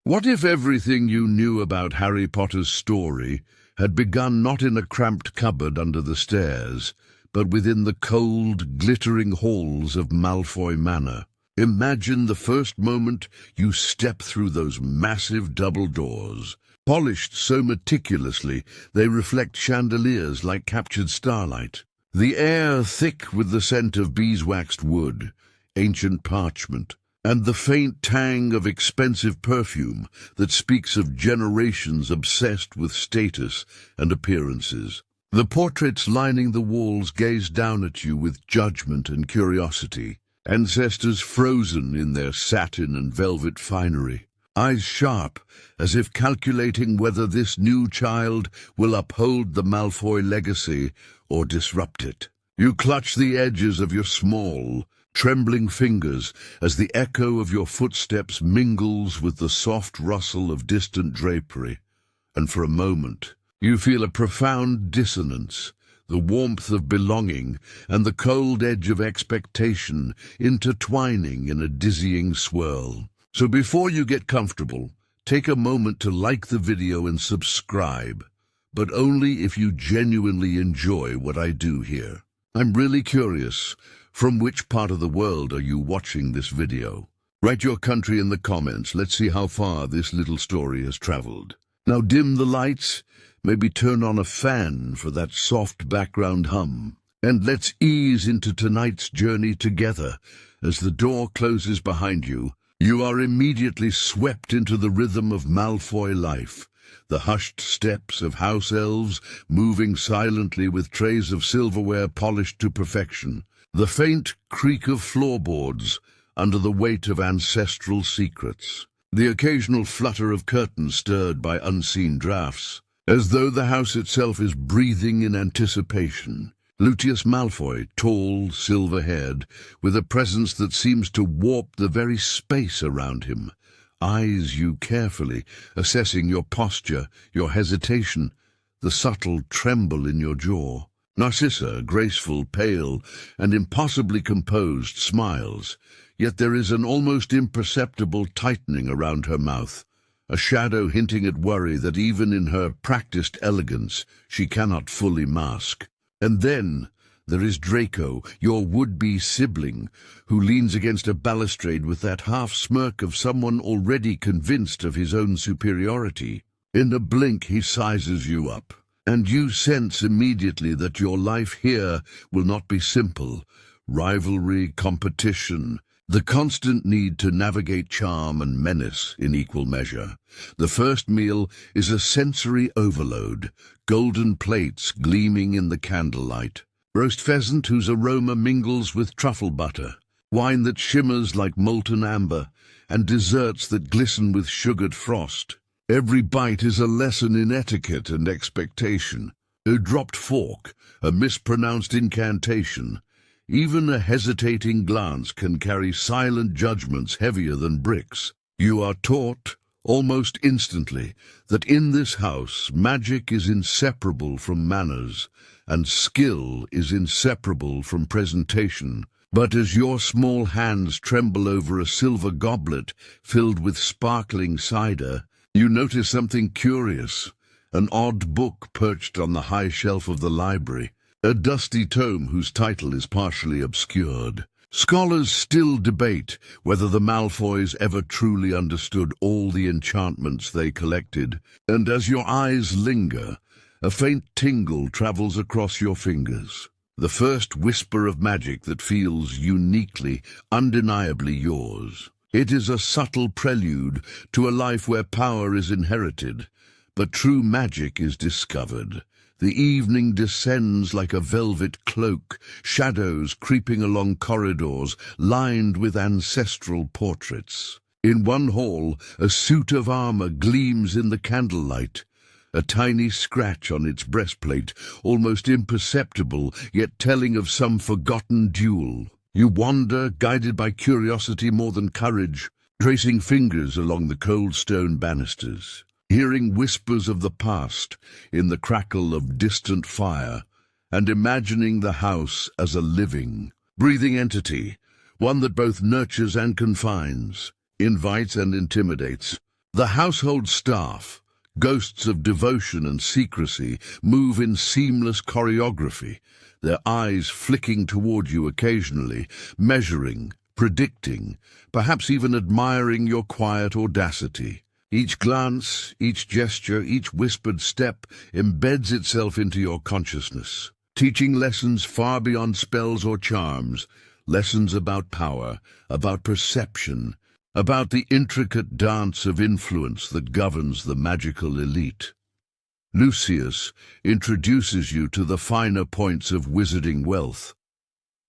What if everything you knew about Harry Potter's story had begun not in a cramped cupboard under the stairs, but within the cold, glittering halls of Malfoy Manor? Imagine the first moment you step through those massive double doors, polished so meticulously they reflect chandeliers like captured starlight. The air thick with the scent of beeswaxed wood, ancient parchment, and the faint tang of expensive perfume that speaks of generations obsessed with status and appearances. The portraits lining the walls gaze down at you with judgment and curiosity, ancestors frozen in their satin and velvet finery, eyes sharp as if calculating whether this new child will uphold the Malfoy legacy or disrupt it. You clutch the edges of your small, trembling fingers as the echo of your footsteps mingles with the soft rustle of distant drapery, and for a moment you feel a profound dissonance, the warmth of belonging and the cold edge of expectation intertwining in a dizzying swirl. So before you get comfortable, take a moment to like the video and subscribe, but only if you genuinely enjoy what I do here. I'm really curious, from which part of the world are you watching this video? Write your country in the comments. Let's see how far this little story has traveled. Now dim the lights, maybe turn on a fan for that soft background hum, and let's ease into tonight's journey together. As the door closes behind you, you are immediately swept into the rhythm of Malfoy life. The hushed steps of house elves moving silently with trays of silverware polished to perfection. The faint creak of floorboards under the weight of ancestral secrets. The occasional flutter of curtains stirred by unseen drafts, as though the house itself is breathing in anticipation. Lucius Malfoy, tall, silver-haired, with a presence that seems to warp the very space around him, eyes you carefully, assessing your posture, your hesitation, the subtle tremble in your jaw. Narcissa, graceful, pale, and impossibly composed, smiles, yet there is an almost imperceptible tightening around her mouth, a shadow hinting at worry that even in her practiced elegance she cannot fully mask. And then there is Draco, your would-be sibling, who leans against a balustrade with that half-smirk of someone already convinced of his own superiority. In a blink he sizes you up, and you sense immediately that your life here will not be simple. Rivalry, competition, the constant need to navigate charm and menace in equal measure. The first meal is a sensory overload, golden plates gleaming in the candlelight, roast pheasant whose aroma mingles with truffle butter, wine that shimmers like molten amber, and desserts that glisten with sugared frost. Every bite is a lesson in etiquette and expectation. A dropped fork, a mispronounced incantation, even a hesitating glance can carry silent judgments heavier than bricks. You are taught, almost instantly, that in this house magic is inseparable from manners, and skill is inseparable from presentation. But as your small hands tremble over a silver goblet filled with sparkling cider, you notice something curious, an odd book perched on the high shelf of the library. A dusty tome whose title is partially obscured. Scholars still debate whether the Malfoys ever truly understood all the enchantments they collected, and as your eyes linger, a faint tingle travels across your fingers. The first whisper of magic that feels uniquely, undeniably yours. It is a subtle prelude to a life where power is inherited, but true magic is discovered. The evening descends like a velvet cloak, shadows creeping along corridors lined with ancestral portraits. In one hall, a suit of armor gleams in the candlelight, a tiny scratch on its breastplate, almost imperceptible, yet telling of some forgotten duel. You wander, guided by curiosity more than courage, tracing fingers along the cold stone banisters, hearing whispers of the past in the crackle of distant fire, and imagining the house as a living, breathing entity, one that both nurtures and confines, invites and intimidates. The household staff, ghosts of devotion and secrecy, move in seamless choreography, their eyes flicking toward you occasionally, measuring, predicting, perhaps even admiring your quiet audacity. Each glance, each gesture, each whispered step embeds itself into your consciousness, teaching lessons far beyond spells or charms, lessons about power, about perception, about the intricate dance of influence that governs the magical elite. Lucius introduces you to the finer points of wizarding wealth,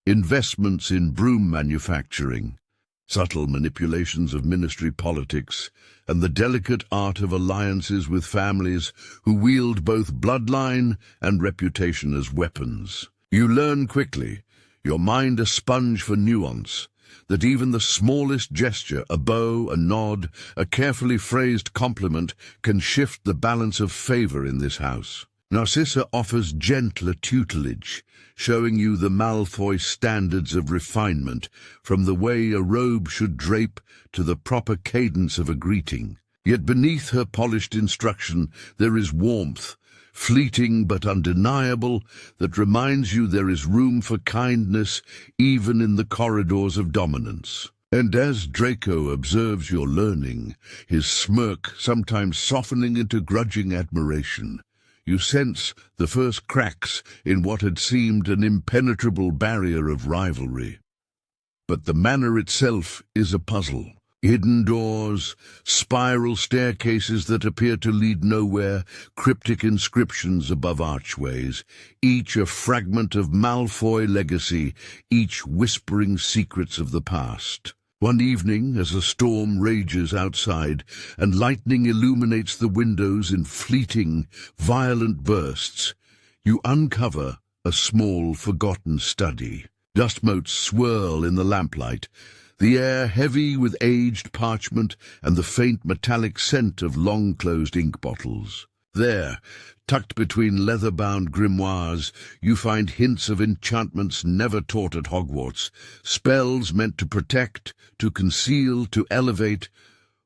investments in broom manufacturing, subtle manipulations of ministry politics, and the delicate art of alliances with families who wield both bloodline and reputation as weapons. You learn quickly, your mind a sponge for nuance, that even the smallest gesture, a bow, a nod, a carefully phrased compliment, can shift the balance of favor in this house. Narcissa offers gentler tutelage, showing you the Malfoy standards of refinement, from the way a robe should drape to the proper cadence of a greeting. Yet beneath her polished instruction there is warmth, fleeting but undeniable, that reminds you there is room for kindness even in the corridors of dominance. And as Draco observes your learning, his smirk sometimes softening into grudging admiration, you sense the first cracks in what had seemed an impenetrable barrier of rivalry. But the manor itself is a puzzle. Hidden doors, spiral staircases that appear to lead nowhere, cryptic inscriptions above archways, each a fragment of Malfoy legacy, each whispering secrets of the past. One evening, as a storm rages outside and lightning illuminates the windows in fleeting, violent bursts, you uncover a small, forgotten study. Dust motes swirl in the lamplight, the air heavy with aged parchment and the faint metallic scent of long-closed ink bottles. There, tucked between leather-bound grimoires, you find hints of enchantments never taught at Hogwarts, spells meant to protect, to conceal, to elevate,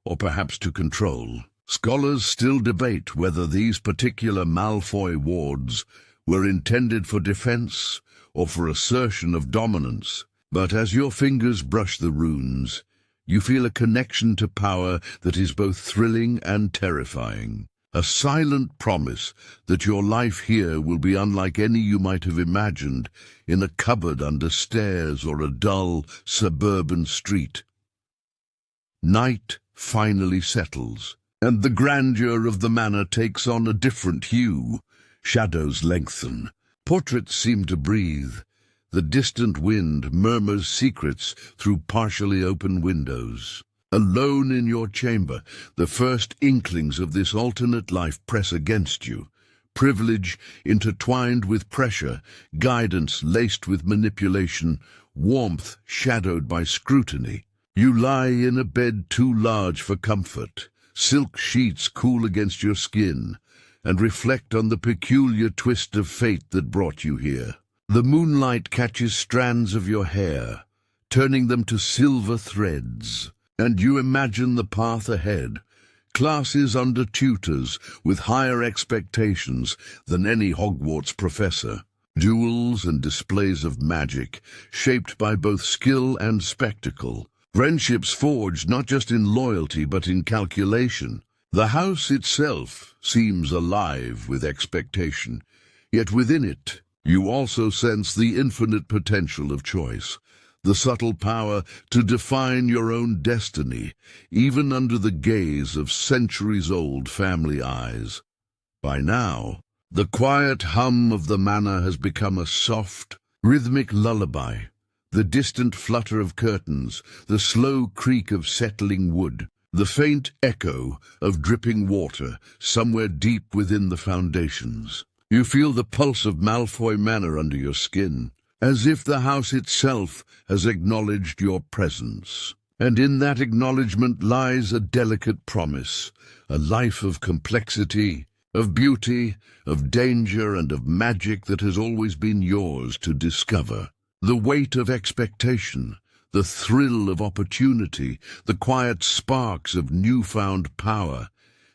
or perhaps to control. Scholars still debate whether these particular Malfoy wards were intended for defense or for assertion of dominance. But as your fingers brush the runes, you feel a connection to power that is both thrilling and terrifying. A silent promise that your life here will be unlike any you might have imagined in a cupboard under stairs or a dull suburban street. Night finally settles, and the grandeur of the manor takes on a different hue. Shadows lengthen, portraits seem to breathe. The distant wind murmurs secrets through partially open windows. Alone in your chamber, the first inklings of this alternate life press against you. Privilege intertwined with pressure, guidance laced with manipulation, warmth shadowed by scrutiny. You lie in a bed too large for comfort, silk sheets cool against your skin, and reflect on the peculiar twist of fate that brought you here. The moonlight catches strands of your hair, turning them to silver threads, and you imagine the path ahead, classes under tutors with higher expectations than any Hogwarts professor, duels and displays of magic, shaped by both skill and spectacle, friendships forged not just in loyalty but in calculation. The house itself seems alive with expectation, yet within it, you also sense the infinite potential of choice, the subtle power to define your own destiny, even under the gaze of centuries-old family eyes. By now, the quiet hum of the manor has become a soft, rhythmic lullaby, the distant flutter of curtains, the slow creak of settling wood, the faint echo of dripping water somewhere deep within the foundations. You feel the pulse of Malfoy Manor under your skin, as if the house itself has acknowledged your presence. And in that acknowledgement lies a delicate promise, a life of complexity, of beauty, of danger, and of magic that has always been yours to discover. The weight of expectation, the thrill of opportunity, the quiet sparks of newfound power.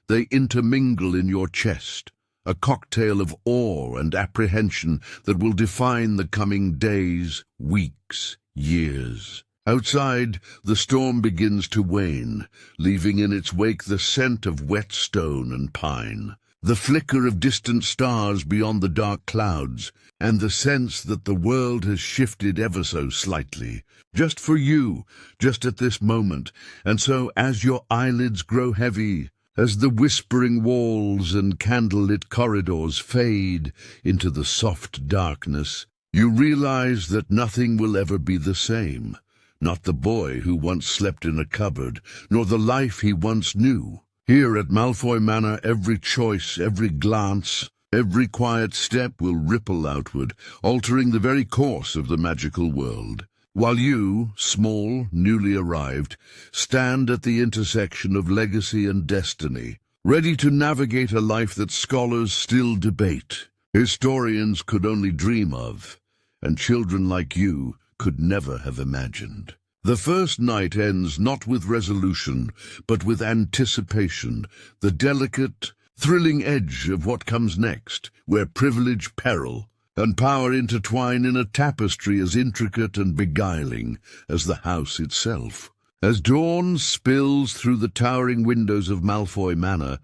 They intermingle in your chest, a cocktail of awe and apprehension that will define the coming days, weeks, years. Outside, the storm begins to wane, leaving in its wake the scent of wet stone and pine, the flicker of distant stars beyond the dark clouds, and the sense that the world has shifted ever so slightly, just for you, just at this moment. And so, as your eyelids grow heavy, as the whispering walls and candlelit corridors fade into the soft darkness, you realize that nothing will ever be the same. Not the boy who once slept in a cupboard, nor the life he once knew. Here at Malfoy Manor, every choice, every glance, every quiet step will ripple outward, altering the very course of the magical world. While you, small, newly arrived, stand at the intersection of legacy and destiny, ready to navigate a life that scholars still debate, historians could only dream of, and children like you could never have imagined. The first night ends not with resolution, but with anticipation, the delicate, thrilling edge of what comes next, where privilege, peril, and power intertwine in a tapestry as intricate and beguiling as the house itself. As dawn spills through the towering windows of Malfoy Manor,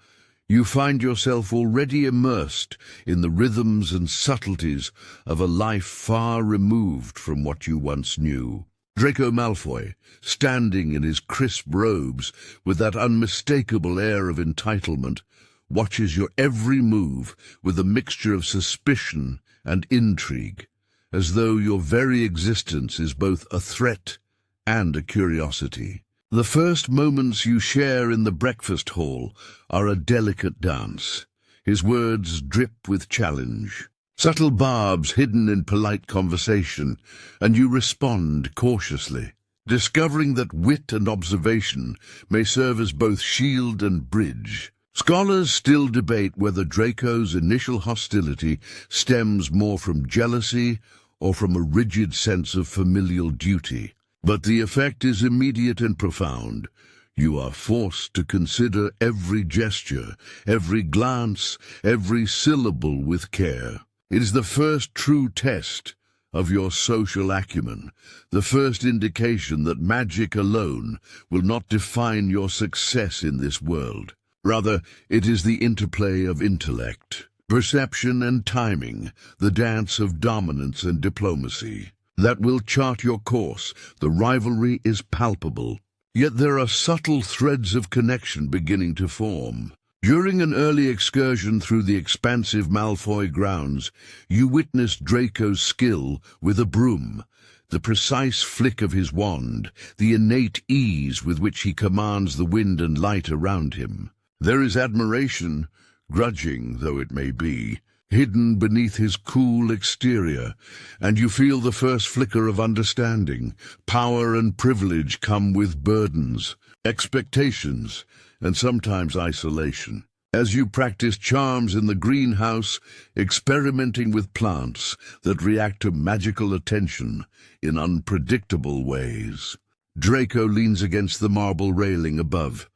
you find yourself already immersed in the rhythms and subtleties of a life far removed from what you once knew. Draco Malfoy, standing in his crisp robes with that unmistakable air of entitlement, watches your every move with a mixture of suspicion and intrigue, as though your very existence is both a threat and a curiosity. The first moments you share in the breakfast hall are a delicate dance. His words drip with challenge, subtle barbs hidden in polite conversation, and you respond cautiously, discovering that wit and observation may serve as both shield and bridge. Scholars still debate whether Draco's initial hostility stems more from jealousy or from a rigid sense of familial duty. But the effect is immediate and profound. You are forced to consider every gesture, every glance, every syllable with care. It is the first true test of your social acumen, the first indication that magic alone will not define your success in this world. Rather, it is the interplay of intellect, perception and timing, the dance of dominance and diplomacy, that will chart your course. The rivalry is palpable, yet there are subtle threads of connection beginning to form. During an early excursion through the expansive Malfoy grounds, you witnessed Draco's skill with a broom, the precise flick of his wand, the innate ease with which he commands the wind and light around him. There is admiration, grudging though it may be, hidden beneath his cool exterior, and you feel the first flicker of understanding. Power and privilege come with burdens, expectations, and sometimes isolation. As you practice charms in the greenhouse, experimenting with plants that react to magical attention in unpredictable ways, Draco leans against the marble railing above,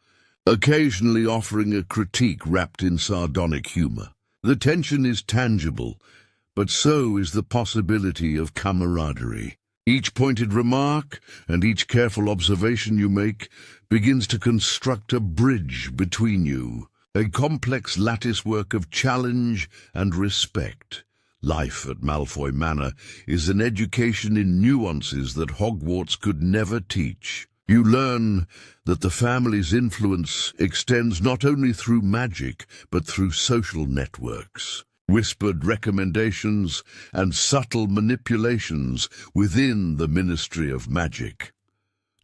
occasionally offering a critique wrapped in sardonic humor. The tension is tangible, but so is the possibility of camaraderie. Each pointed remark and each careful observation you make begins to construct a bridge between you, a complex latticework of challenge and respect. Life at Malfoy Manor is an education in nuances that Hogwarts could never teach. You learn that the family's influence extends not only through magic, but through social networks, whispered recommendations, and subtle manipulations within the Ministry of Magic.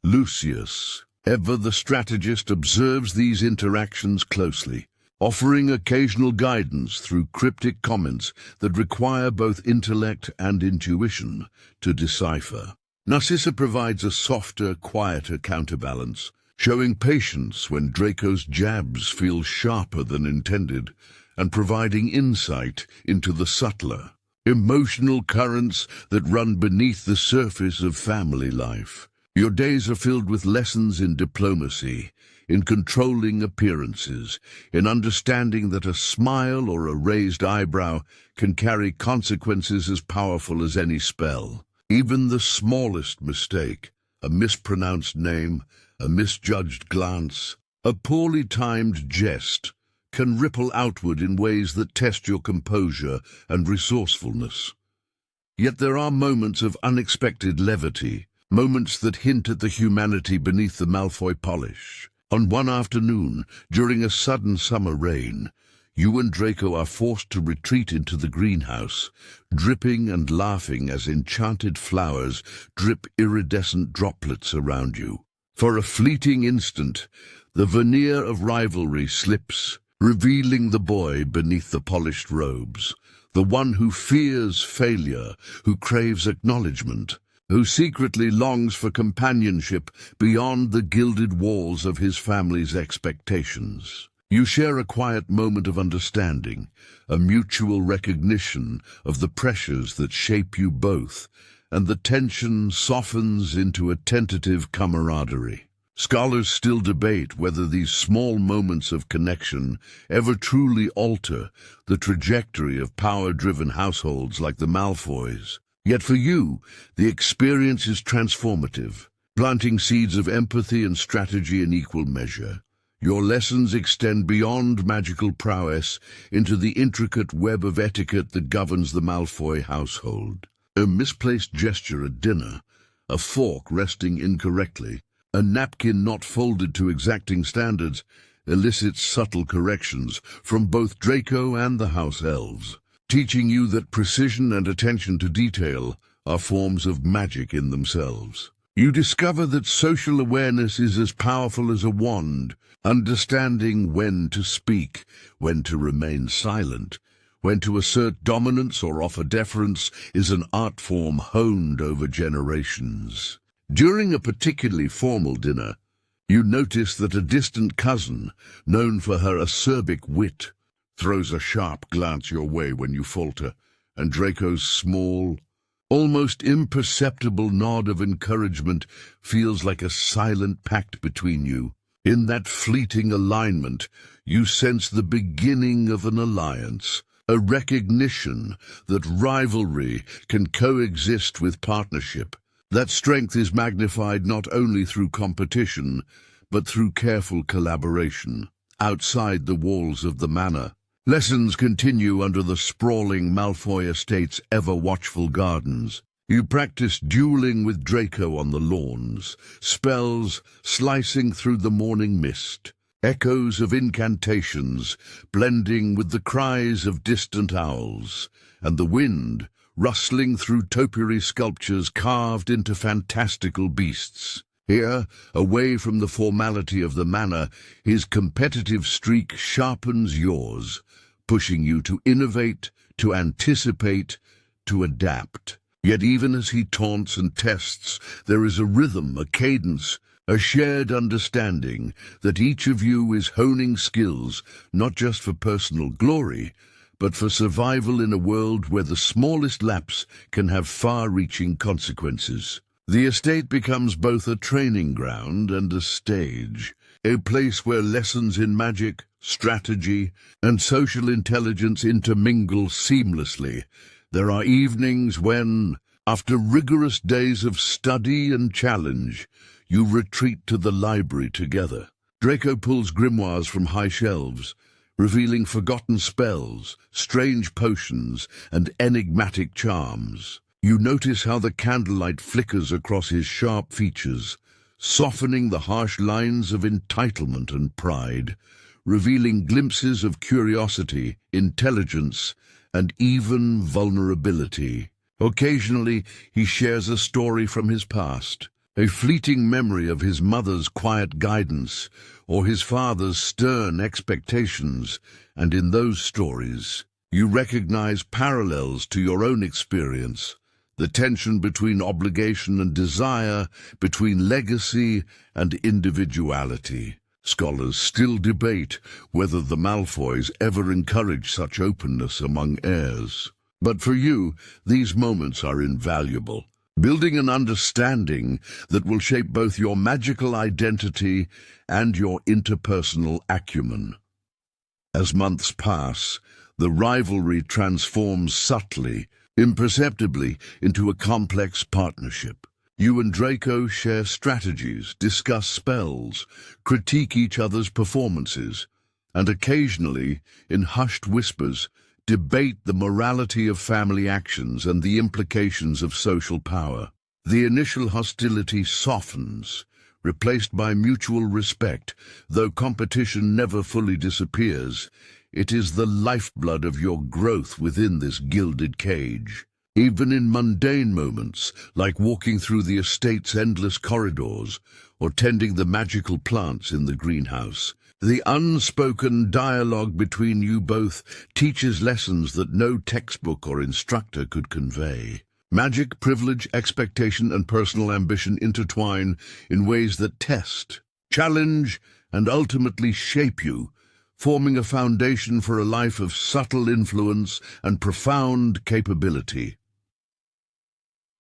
Lucius, ever the strategist, observes these interactions closely, offering occasional guidance through cryptic comments that require both intellect and intuition to decipher. Narcissa provides a softer, quieter counterbalance, showing patience when Draco's jabs feel sharper than intended, and providing insight into the subtler, emotional currents that run beneath the surface of family life. Your days are filled with lessons in diplomacy, in controlling appearances, in understanding that a smile or a raised eyebrow can carry consequences as powerful as any spell. Even the smallest mistake, a mispronounced name, a misjudged glance, a poorly timed jest, can ripple outward in ways that test your composure and resourcefulness. Yet there are moments of unexpected levity, moments that hint at the humanity beneath the Malfoy polish. On one afternoon, during a sudden summer rain, you and Draco are forced to retreat into the greenhouse, dripping and laughing as enchanted flowers drip iridescent droplets around you. For a fleeting instant, the veneer of rivalry slips, revealing the boy beneath the polished robes, the one who fears failure, who craves acknowledgement, who secretly longs for companionship beyond the gilded walls of his family's expectations. You share a quiet moment of understanding, a mutual recognition of the pressures that shape you both, and the tension softens into a tentative camaraderie. Scholars still debate whether these small moments of connection ever truly alter the trajectory of power-driven households like the Malfoys. Yet for you, the experience is transformative, planting seeds of empathy and strategy in equal measure. Your lessons extend beyond magical prowess into the intricate web of etiquette that governs the Malfoy household. A misplaced gesture at dinner, a fork resting incorrectly, a napkin not folded to exacting standards elicits subtle corrections from both Draco and the house elves, teaching you that precision and attention to detail are forms of magic in themselves. You discover that social awareness is as powerful as a wand, understanding when to speak, when to remain silent, when to assert dominance or offer deference is an art form honed over generations. During a particularly formal dinner, you notice that a distant cousin, known for her acerbic wit, throws a sharp glance your way when you falter, and Draco's small, almost imperceptible nod of encouragement feels like a silent pact between you. In that fleeting alignment, you sense the beginning of an alliance, a recognition that rivalry can coexist with partnership. That strength is magnified not only through competition, but through careful collaboration, outside the walls of the manor. Lessons continue under the sprawling Malfoy estate's ever-watchful gardens. You practice dueling with Draco on the lawns, spells slicing through the morning mist, echoes of incantations blending with the cries of distant owls, and the wind rustling through topiary sculptures carved into fantastical beasts. Here, away from the formality of the manor, his competitive streak sharpens yours, pushing you to innovate, to anticipate, to adapt. Yet even as he taunts and tests, there is a rhythm, a cadence, a shared understanding that each of you is honing skills not just for personal glory, but for survival in a world where the smallest lapse can have far-reaching consequences. The estate becomes both a training ground and a stage, a place where lessons in magic, strategy, and social intelligence intermingle seamlessly. There are evenings when, after rigorous days of study and challenge, you retreat to the library together. Draco pulls grimoires from high shelves, revealing forgotten spells, strange potions, and enigmatic charms. You notice how the candlelight flickers across his sharp features, softening the harsh lines of entitlement and pride, revealing glimpses of curiosity, intelligence, and even vulnerability. Occasionally, he shares a story from his past, a fleeting memory of his mother's quiet guidance or his father's stern expectations, and in those stories, you recognize parallels to your own experience, the tension between obligation and desire, between legacy and individuality. Scholars still debate whether the Malfoys ever encourage such openness among heirs. But for you, these moments are invaluable. building an understanding that will shape both your magical identity and your interpersonal acumen. As months pass, the rivalry transforms subtly, imperceptibly, into a complex partnership. You and Draco share strategies, discuss spells, critique each other's performances, and occasionally, in hushed whispers, debate the morality of family actions and the implications of social power. The initial hostility softens, replaced by mutual respect. Though competition never fully disappears, it is the lifeblood of your growth within this gilded cage. Even in mundane moments, like walking through the estate's endless corridors or tending the magical plants in the greenhouse, the unspoken dialogue between you both teaches lessons that no textbook or instructor could convey. Magic, privilege, expectation, and personal ambition intertwine in ways that test, challenge, and ultimately shape you, forming a foundation for a life of subtle influence and profound capability.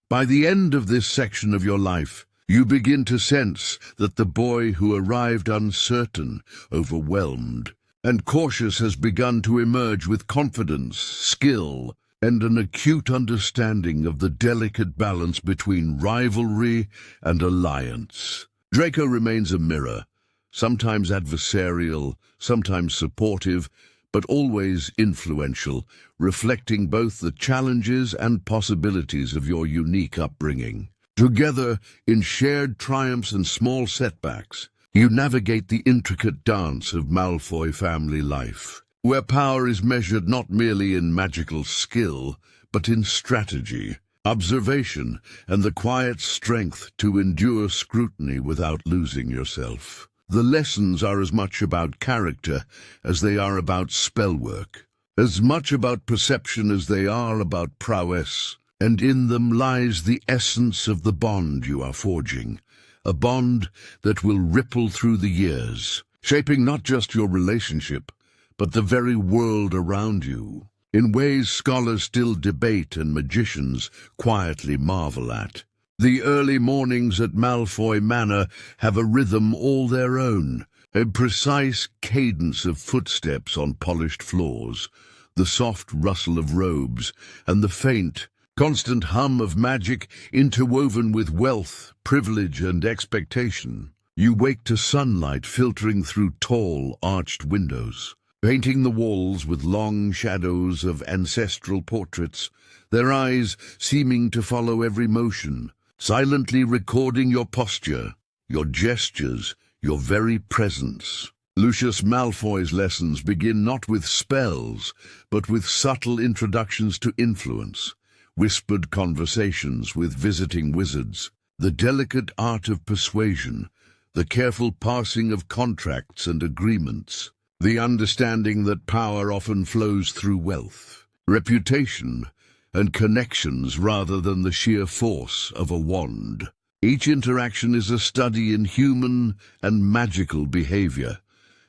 By the end of this section of your life, you begin to sense that the boy who arrived uncertain, overwhelmed, and cautious has begun to emerge with confidence, skill, and an acute understanding of the delicate balance between rivalry and alliance. Draco remains a mirror, sometimes adversarial, sometimes supportive, but always influential, reflecting both the challenges and possibilities of your unique upbringing. Together, in shared triumphs and small setbacks, you navigate the intricate dance of Malfoy family life, where power is measured not merely in magical skill, but in strategy, observation, and the quiet strength to endure scrutiny without losing yourself. The lessons are as much about character as they are about spellwork, as much about perception as they are about prowess, and in them lies the essence of the bond you are forging, a bond that will ripple through the years, shaping not just your relationship, but the very world around you, in ways scholars still debate and magicians quietly marvel at. The early mornings at Malfoy Manor have a rhythm all their own, a precise cadence of footsteps on polished floors, the soft rustle of robes, and the faint, constant hum of magic interwoven with wealth, privilege, and expectation. You wake to sunlight filtering through tall, arched windows, painting the walls with long shadows of ancestral portraits, their eyes seeming to follow every motion, silently recording your posture, your gestures, your very presence. Lucius Malfoy's lessons begin not with spells, but with subtle introductions to influence, whispered conversations with visiting wizards, the delicate art of persuasion, the careful parsing of contracts and agreements, the understanding that power often flows through wealth, reputation, and connections rather than the sheer force of a wand. Each interaction is a study in human and magical behavior,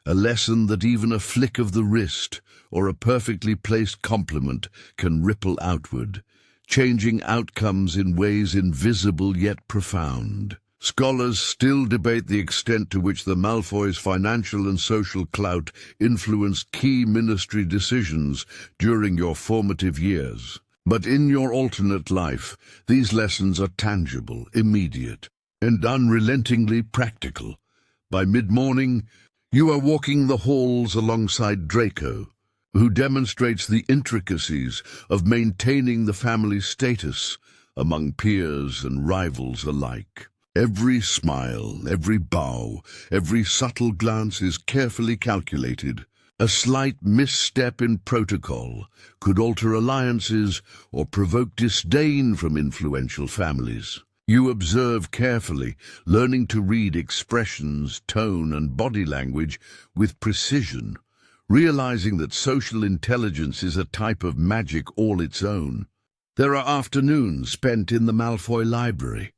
a lesson that even a flick of the wrist or a perfectly placed compliment can ripple outward, changing outcomes in ways invisible yet profound. Scholars still debate the extent to which the Malfoys' financial and social clout influenced key ministry decisions during your formative years. But in your alternate life, these lessons are tangible, immediate, and unrelentingly practical. By mid-morning, you are walking the halls alongside Draco, who demonstrates the intricacies of maintaining the family's status among peers and rivals alike. Every smile, every bow, every subtle glance is carefully calculated. A slight misstep in protocol could alter alliances or provoke disdain from influential families. You observe carefully, learning to read expressions, tone, and body language with precision, realizing that social intelligence is a type of magic all its own. There are afternoons spent in the Malfoy Library,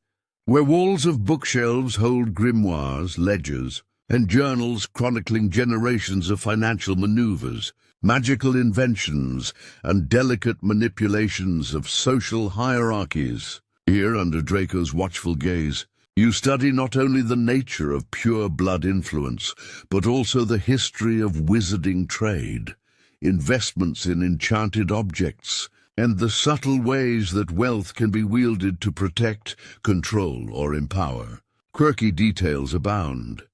where walls of bookshelves hold grimoires, ledgers, and journals chronicling generations of financial maneuvers, magical inventions, and delicate manipulations of social hierarchies. Here, under Draco's watchful gaze, you study not only the nature of pure blood influence, but also the history of wizarding trade, investments in enchanted objects, and the subtle ways that wealth can be wielded to protect, control, or empower. Quirky details abound.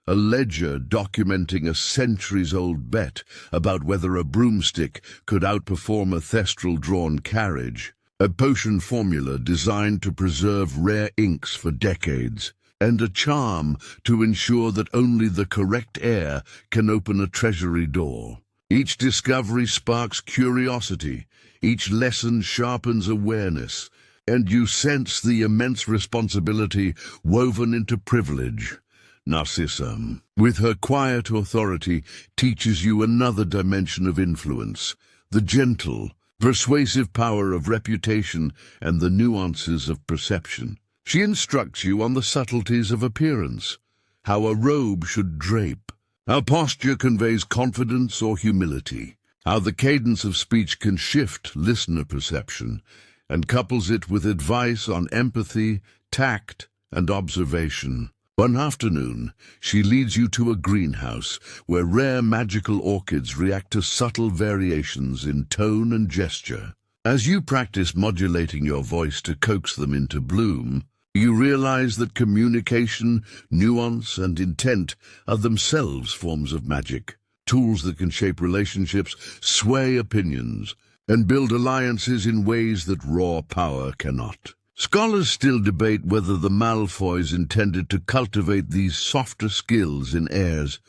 A ledger documenting a centuries-old bet about whether a broomstick could outperform a thestral-drawn carriage. A potion formula designed to preserve rare inks for decades, and a charm to ensure that only the correct heir can open a treasury door. Each discovery sparks curiosity, each lesson sharpens awareness, and you sense the immense responsibility woven into privilege. Narcissa, with her quiet authority, teaches you another dimension of influence, the gentle, persuasive power of reputation and the nuances of perception. She instructs you on the subtleties of appearance, how a robe should drape, how posture conveys confidence or humility, how the cadence of speech can shift listener perception, and couples it with advice on empathy, tact, and observation. One afternoon, she leads you to a greenhouse where rare magical orchids react to subtle variations in tone and gesture. As you practice modulating your voice to coax them into bloom, you realize that communication, nuance, and intent are themselves forms of magic, tools that can shape relationships, sway opinions, and build alliances in ways that raw power cannot. Scholars still debate whether the Malfoys intended to cultivate these softer skills in heirs,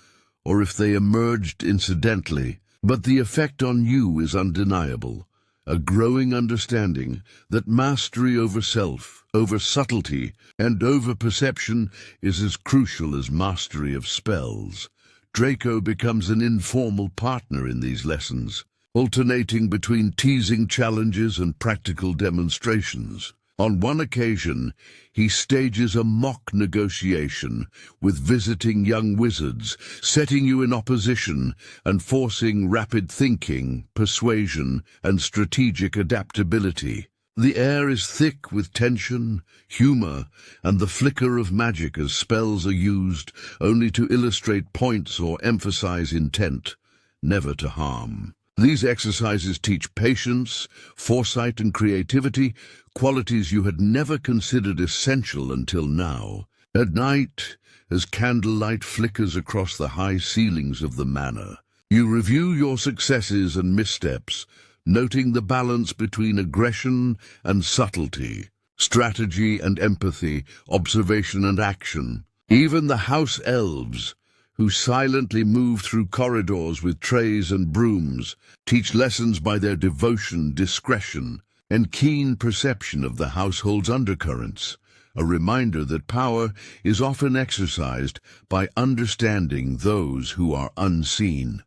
or if they emerged incidentally, but the effect on you is undeniable. A growing understanding that mastery over self, over subtlety, and over perception is as crucial as mastery of spells. Draco becomes an informal partner in these lessons, alternating between teasing challenges and practical demonstrations. On one occasion, he stages a mock negotiation with visiting young wizards, setting you in opposition and forcing rapid thinking, persuasion, and strategic adaptability. The air is thick with tension, humor, and the flicker of magic as spells are used only to illustrate points or emphasize intent, never to harm. These exercises teach patience, foresight, and creativity, qualities you had never considered essential until now. At night, as candlelight flickers across the high ceilings of the manor, you review your successes and missteps, noting the balance between aggression and subtlety, strategy and empathy, observation and action. Even the house elves, who silently move through corridors with trays and brooms, teach lessons by their devotion, discretion, and keen perception of the household's undercurrents, a reminder that power is often exercised by understanding those who are unseen.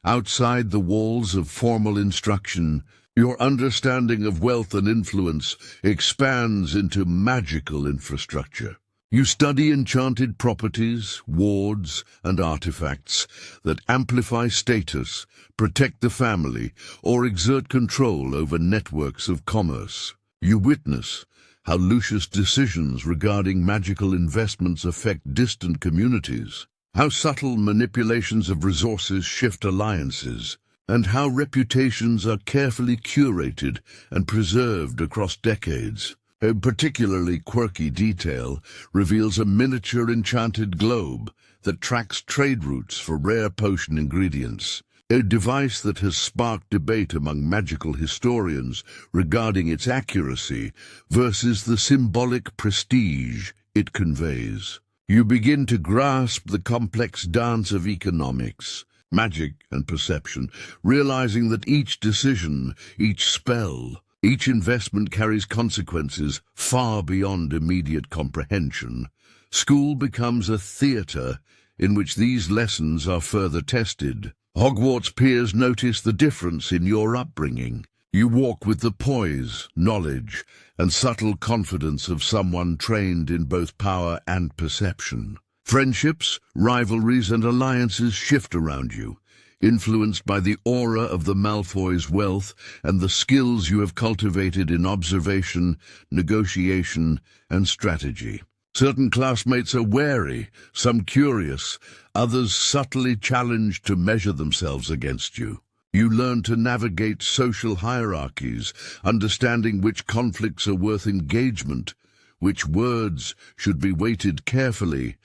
Outside the walls of formal instruction, your understanding of wealth and influence expands into magical infrastructure. You study enchanted properties, wards, and artifacts that amplify status, protect the family, or exert control over networks of commerce. You witness how Lucius' decisions regarding magical investments affect distant communities, how subtle manipulations of resources shift alliances, and how reputations are carefully curated and preserved across decades. A particularly quirky detail reveals a miniature enchanted globe that tracks trade routes for rare potion ingredients, a device that has sparked debate among magical historians regarding its accuracy versus the symbolic prestige it conveys. You begin to grasp the complex dance of economics, magic, and perception, realizing that each decision, each spell, each investment carries consequences far beyond immediate comprehension. School becomes a theater in which these lessons are further tested. Hogwarts peers notice the difference in your upbringing. You walk with the poise, knowledge, and subtle confidence of someone trained in both power and perception. Friendships, rivalries, and alliances shift around you, influenced by the aura of the Malfoys' wealth and the skills you have cultivated in observation, negotiation, and strategy. Certain classmates are wary, some curious, others subtly challenged to measure themselves against you. You learn to navigate social hierarchies, understanding which conflicts are worth engagement, which words should be weighted carefully,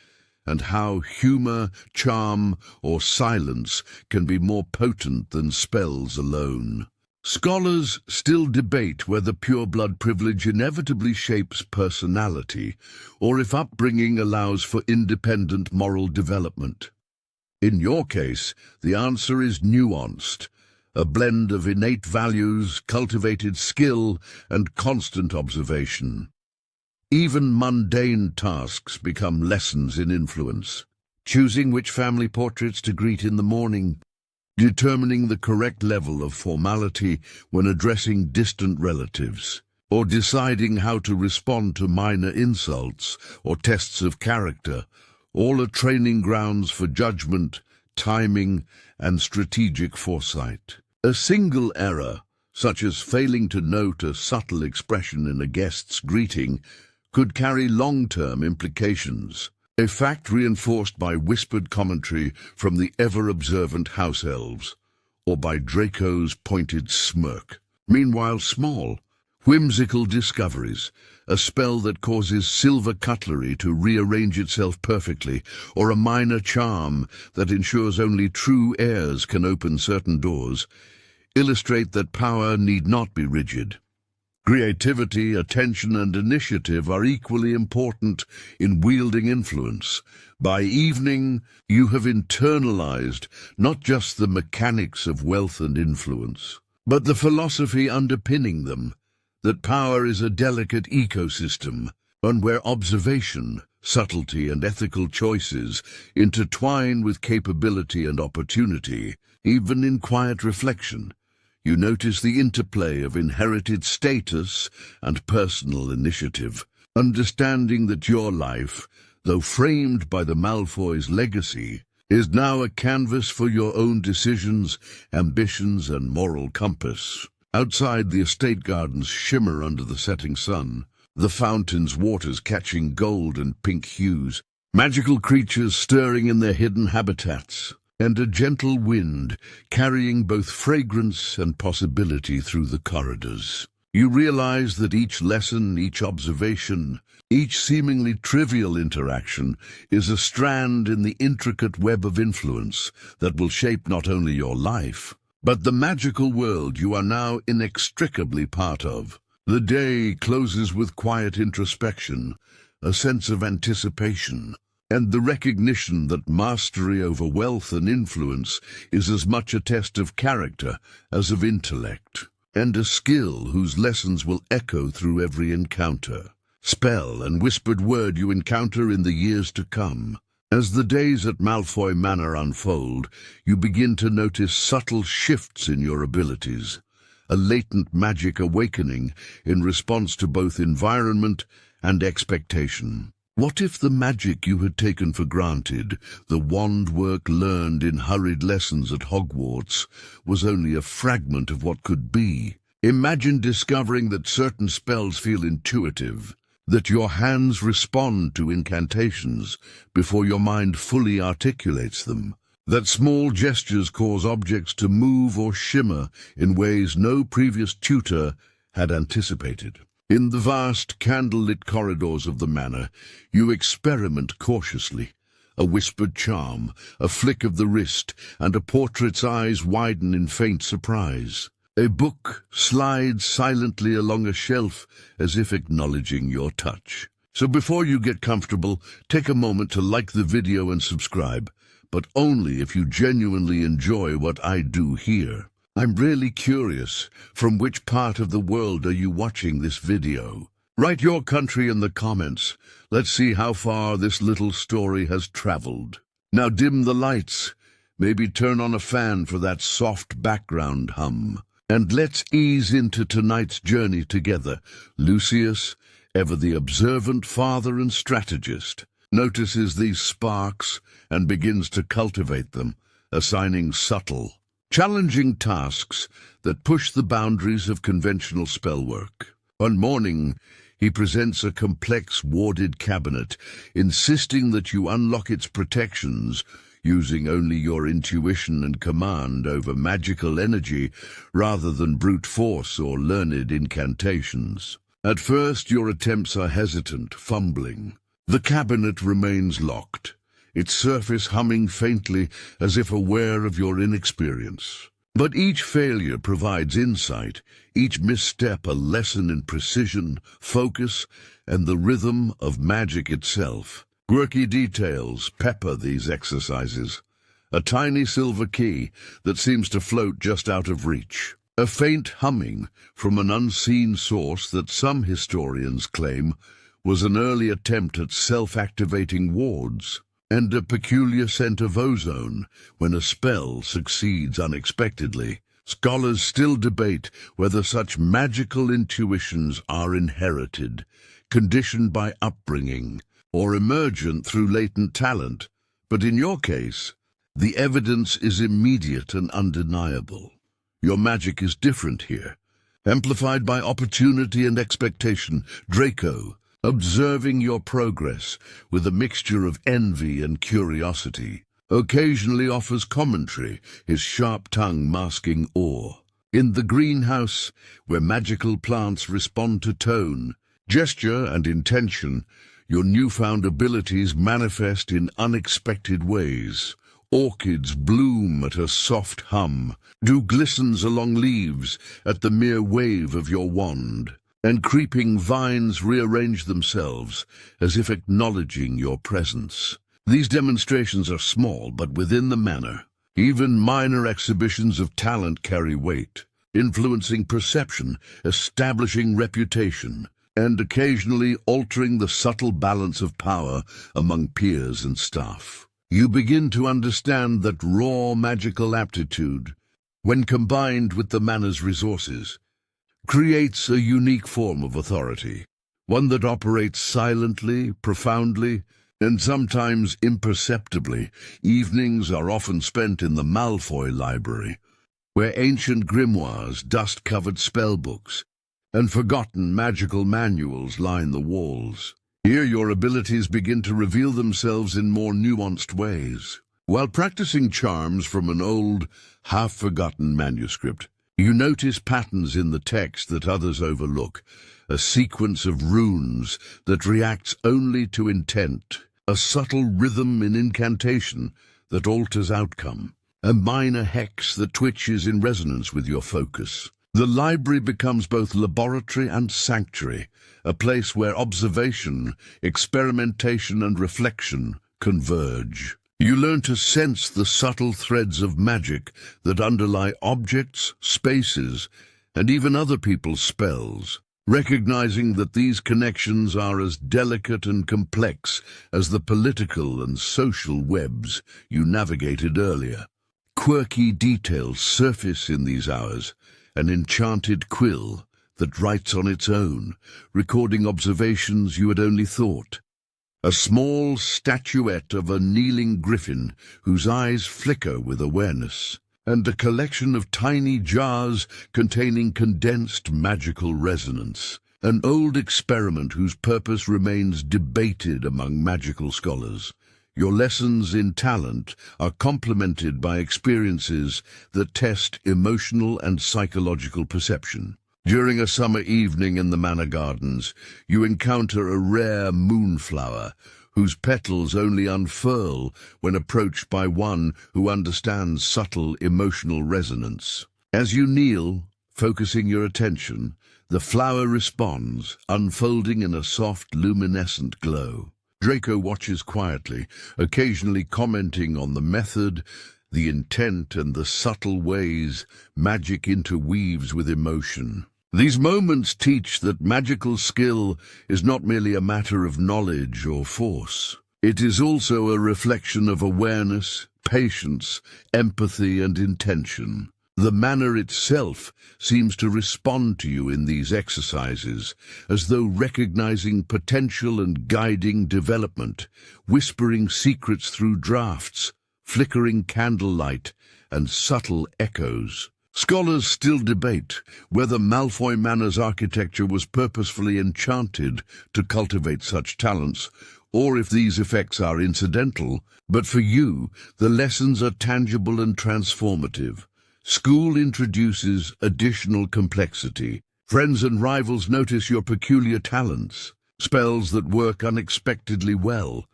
and how humor, charm, or silence can be more potent than spells alone. Scholars still debate whether pureblood privilege inevitably shapes personality, or if upbringing allows for independent moral development. In your case, the answer is nuanced, a blend of innate values, cultivated skill, and constant observation. Even mundane tasks become lessons in influence. Choosing which family portraits to greet in the morning, determining the correct level of formality when addressing distant relatives, or deciding how to respond to minor insults or tests of character, all are training grounds for judgment, timing, and strategic foresight. A single error, such as failing to note a subtle expression in a guest's greeting, could carry long-term implications, a fact reinforced by whispered commentary from the ever-observant house elves, or by Draco's pointed smirk. Meanwhile, small, whimsical discoveries, a spell that causes silver cutlery to rearrange itself perfectly, or a minor charm that ensures only true heirs can open certain doors, illustrate that power need not be rigid. Creativity, attention, and initiative are equally important in wielding influence. By evening, you have internalized not just the mechanics of wealth and influence, but the philosophy underpinning them, that power is a delicate ecosystem, one where observation, subtlety, and ethical choices intertwine with capability and opportunity. Even in quiet reflection, you notice the interplay of inherited status and personal initiative, understanding that your life, though framed by the Malfoys' legacy, is now a canvas for your own decisions, ambitions, and moral compass. Outside, the estate gardens shimmer under the setting sun, the fountain's waters catching gold and pink hues, magical creatures stirring in their hidden habitats, and a gentle wind carrying both fragrance and possibility through the corridors. You realize that each lesson, each observation, each seemingly trivial interaction is a strand in the intricate web of influence that will shape not only your life, but the magical world you are now inextricably part of. The day closes with quiet introspection, a sense of anticipation, and the recognition that mastery over wealth and influence is as much a test of character as of intellect, and a skill whose lessons will echo through every encounter, spell, and whispered word you encounter in the years to come. As the days at Malfoy Manor unfold, you begin to notice subtle shifts in your abilities, a latent magic awakening in response to both environment and expectation. What if the magic you had taken for granted, the wand work learned in hurried lessons at Hogwarts, was only a fragment of what could be? Imagine discovering that certain spells feel intuitive, that your hands respond to incantations before your mind fully articulates them, that small gestures cause objects to move or shimmer in ways no previous tutor had anticipated. In the vast candlelit corridors of the manor, you experiment cautiously. A whispered charm, a flick of the wrist, and a portrait's eyes widen in faint surprise. A book slides silently along a shelf as if acknowledging your touch. So before you get comfortable, take a moment to like the video and subscribe, but only if you genuinely enjoy what I do here. I'm really curious, from which part of the world are you watching this video? Write your country in the comments. Let's see how far this little story has traveled. Now dim the lights, maybe turn on a fan for that soft background hum. And let's ease into tonight's journey together. Lucius, ever the observant father and strategist, notices these sparks and begins to cultivate them, assigning subtle, challenging tasks that push the boundaries of conventional spellwork. One morning, he presents a complex warded cabinet, insisting that you unlock its protections using only your intuition and command over magical energy rather than brute force or learned incantations. At first, your attempts are hesitant, fumbling. The cabinet remains locked, its surface humming faintly as if aware of your inexperience. But each failure provides insight, each misstep a lesson in precision, focus, and the rhythm of magic itself. Quirky details pepper these exercises. A tiny silver key that seems to float just out of reach. A faint humming from an unseen source that some historians claim was an early attempt at self-activating wards. And a peculiar scent of ozone when a spell succeeds unexpectedly. Scholars still debate whether such magical intuitions are inherited, conditioned by upbringing, or emergent through latent talent. But in your case, the evidence is immediate and undeniable. Your magic is different here, amplified by opportunity and expectation. Draco, observing your progress with a mixture of envy and curiosity, occasionally offers commentary, his sharp tongue masking awe. In the greenhouse, where magical plants respond to tone, gesture, and intention, your newfound abilities manifest in unexpected ways. Orchids bloom at a soft hum, dew glistens along leaves at the mere wave of your wand, and creeping vines rearrange themselves as if acknowledging your presence. These demonstrations are small, but within the manor. Even minor exhibitions of talent carry weight, influencing perception, establishing reputation, and occasionally altering the subtle balance of power among peers and staff. You begin to understand that raw magical aptitude, when combined with the manor's resources, creates a unique form of authority, one that operates silently, profoundly, and sometimes imperceptibly. Evenings are often spent in the Malfoy library, where ancient grimoires, dust-covered spellbooks, and forgotten magical manuals line the walls. Here your abilities begin to reveal themselves in more nuanced ways. While practicing charms from an old, half-forgotten manuscript, you notice patterns in the text that others overlook, a sequence of runes that reacts only to intent, a subtle rhythm in incantation that alters outcome, a minor hex that twitches in resonance with your focus. The library becomes both laboratory and sanctuary, a place where observation, experimentation, and reflection converge. You learn to sense the subtle threads of magic that underlie objects, spaces, and even other people's spells, recognizing that these connections are as delicate and complex as the political and social webs you navigated earlier. Quirky details surface in these hours, an enchanted quill that writes on its own, recording observations you had only thought. A small statuette of a kneeling griffin whose eyes flicker with awareness, and a collection of tiny jars containing condensed magical resonance, an old experiment whose purpose remains debated among magical scholars. Your lessons in talent are complemented by experiences that test emotional and psychological perception. During a summer evening in the manor gardens, you encounter a rare moonflower whose petals only unfurl when approached by one who understands subtle emotional resonance. As you kneel, focusing your attention, the flower responds, unfolding in a soft, luminescent glow. Draco watches quietly, occasionally commenting on the method, the intent, and the subtle ways magic interweaves with emotion. These moments teach that magical skill is not merely a matter of knowledge or force. It is also a reflection of awareness, patience, empathy, and intention. The manor itself seems to respond to you in these exercises, as though recognizing potential and guiding development, whispering secrets through drafts, flickering candlelight, and subtle echoes. Scholars still debate whether Malfoy Manor's architecture was purposefully enchanted to cultivate such talents, or if these effects are incidental. But for you, the lessons are tangible and transformative. School introduces additional complexity. Friends and rivals notice your peculiar talents, spells that work unexpectedly well,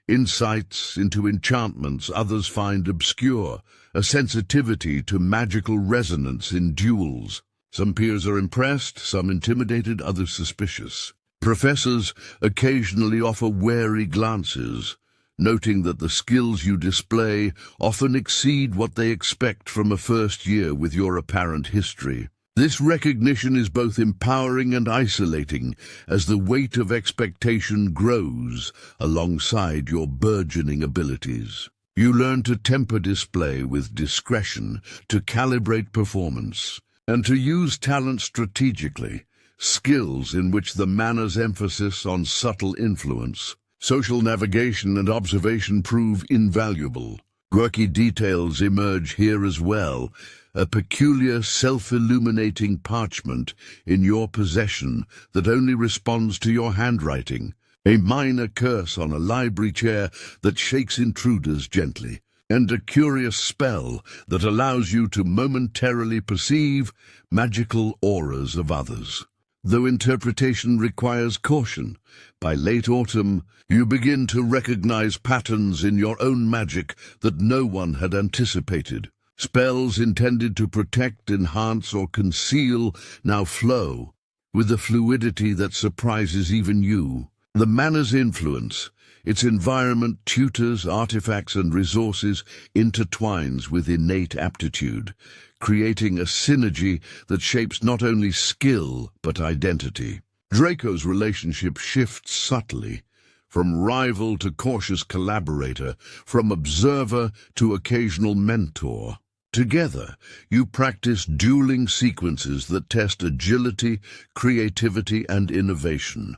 insights into enchantments others find obscure, a sensitivity to magical resonance in duels. Some peers are impressed, some intimidated, others suspicious. Professors occasionally offer wary glances, noting that the skills you display often exceed what they expect from a first year with your apparent history. This recognition is both empowering and isolating as the weight of expectation grows alongside your burgeoning abilities. You learn to temper display with discretion, to calibrate performance, and to use talent strategically, skills in which the manor's emphasis on subtle influence, social navigation and observation prove invaluable. Quirky details emerge here as well, a peculiar self-illuminating parchment in your possession that only responds to your handwriting, a minor curse on a library chair that shakes intruders gently, and a curious spell that allows you to momentarily perceive magical auras of others. Though interpretation requires caution, by late autumn you begin to recognize patterns in your own magic that no one had anticipated. Spells intended to protect, enhance, or conceal now flow with a fluidity that surprises even you. The manor's influence, its environment, tutors, artifacts, and resources intertwines with innate aptitude, creating a synergy that shapes not only skill but identity. Draco's relationship shifts subtly, from rival to cautious collaborator, from observer to occasional mentor. Together, you practice dueling sequences that test agility, creativity, and innovation,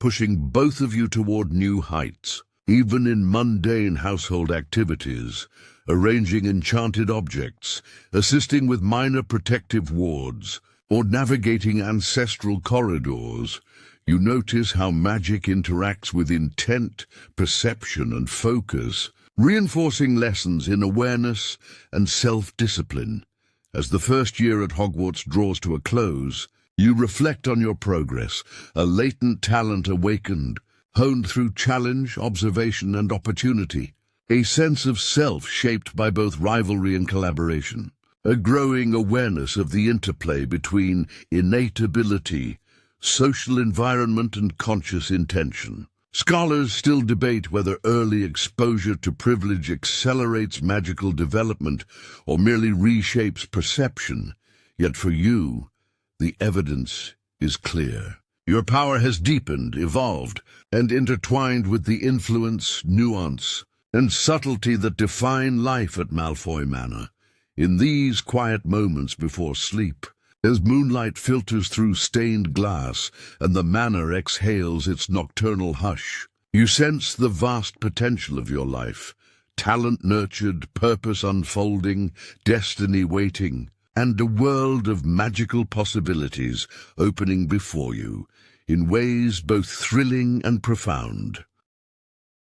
pushing both of you toward new heights. Even in mundane household activities, arranging enchanted objects, assisting with minor protective wards, or navigating ancestral corridors, you notice how magic interacts with intent, perception, and focus, reinforcing lessons in awareness and self-discipline. As the first year at Hogwarts draws to a close, you reflect on your progress, a latent talent awakened, honed through challenge, observation, and opportunity, a sense of self shaped by both rivalry and collaboration, a growing awareness of the interplay between innate ability, social environment, and conscious intention. Scholars still debate whether early exposure to privilege accelerates magical development or merely reshapes perception, yet for you, the evidence is clear. Your power has deepened, evolved, and intertwined with the influence, nuance, and subtlety that define life at Malfoy Manor. In these quiet moments before sleep, as moonlight filters through stained glass and the manor exhales its nocturnal hush, you sense the vast potential of your life, talent nurtured, purpose unfolding, destiny waiting, and a world of magical possibilities opening before you, in ways both thrilling and profound.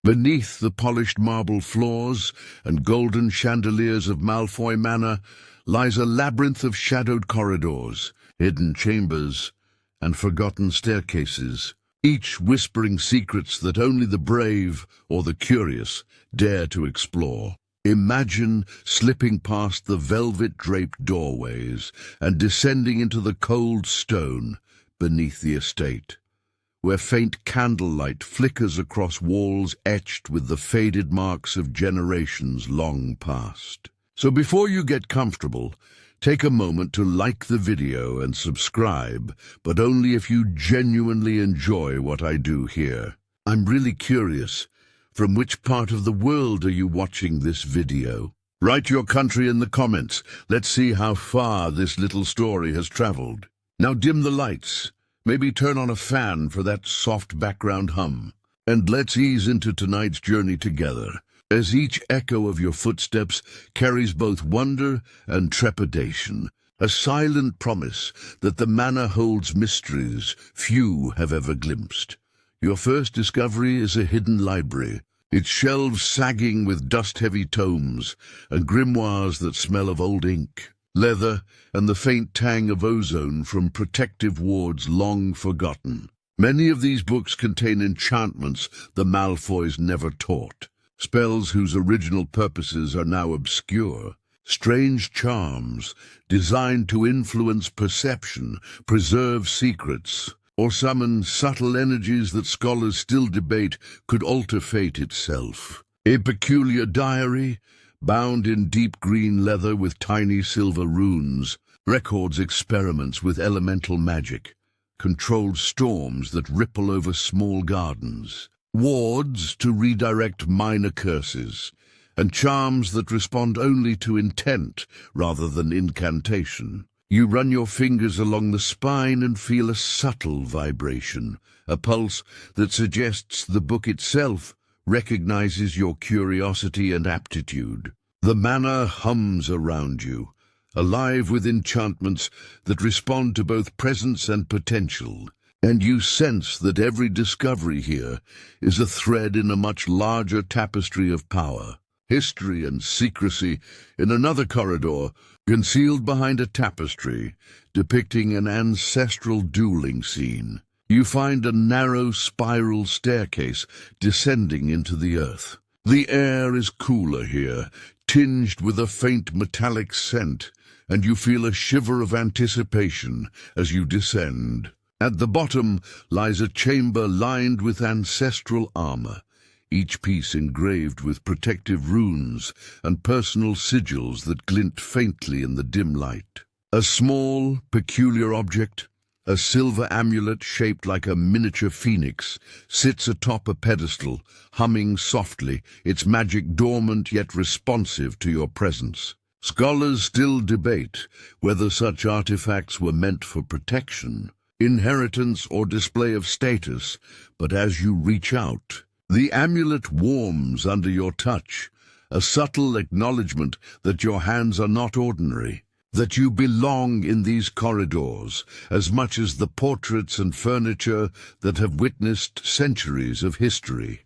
Beneath the polished marble floors and golden chandeliers of Malfoy Manor lies a labyrinth of shadowed corridors, hidden chambers, and forgotten staircases, each whispering secrets that only the brave or the curious dare to explore. Imagine slipping past the velvet-draped doorways and descending into the cold stone beneath the estate, where faint candlelight flickers across walls etched with the faded marks of generations long past. So before you get comfortable, take a moment to like the video and subscribe, but only if you genuinely enjoy what I do here. I'm really curious, from which part of the world are you watching this video? Write your country in the comments. Let's see how far this little story has traveled. Now dim the lights. Maybe turn on a fan for that soft background hum. And let's ease into tonight's journey together. as each echo of your footsteps carries both wonder and trepidation, a silent promise that the manor holds mysteries few have ever glimpsed. Your first discovery is a hidden library, its shelves sagging with dust-heavy tomes and grimoires that smell of old ink, leather, and the faint tang of ozone from protective wards long forgotten. Many of these books contain enchantments the Malfoys never taught, spells whose original purposes are now obscure, strange charms designed to influence perception, preserve secrets, or summon subtle energies that scholars still debate could alter fate itself. A peculiar diary, bound in deep green leather with tiny silver runes, records experiments with elemental magic, controlled storms that ripple over small gardens, wards to redirect minor curses, and charms that respond only to intent rather than incantation. You run your fingers along the spine and feel a subtle vibration, a pulse that suggests the book itself recognizes your curiosity and aptitude. The manor hums around you, alive with enchantments that respond to both presence and potential, and you sense that every discovery here is a thread in a much larger tapestry of power, history, and secrecy. In another corridor, concealed behind a tapestry depicting an ancestral dueling scene, you find a narrow spiral staircase descending into the earth. The air is cooler here, tinged with a faint metallic scent, and you feel a shiver of anticipation as you descend. At the bottom lies a chamber lined with ancestral armor, each piece engraved with protective runes and personal sigils that glint faintly in the dim light. A small, peculiar object, a silver amulet shaped like a miniature phoenix, sits atop a pedestal, humming softly, its magic dormant yet responsive to your presence. Scholars still debate whether such artifacts were meant for protection, inheritance, or display of status, but as you reach out, the amulet warms under your touch, a subtle acknowledgement that your hands are not ordinary, that you belong in these corridors as much as the portraits and furniture that have witnessed centuries of history.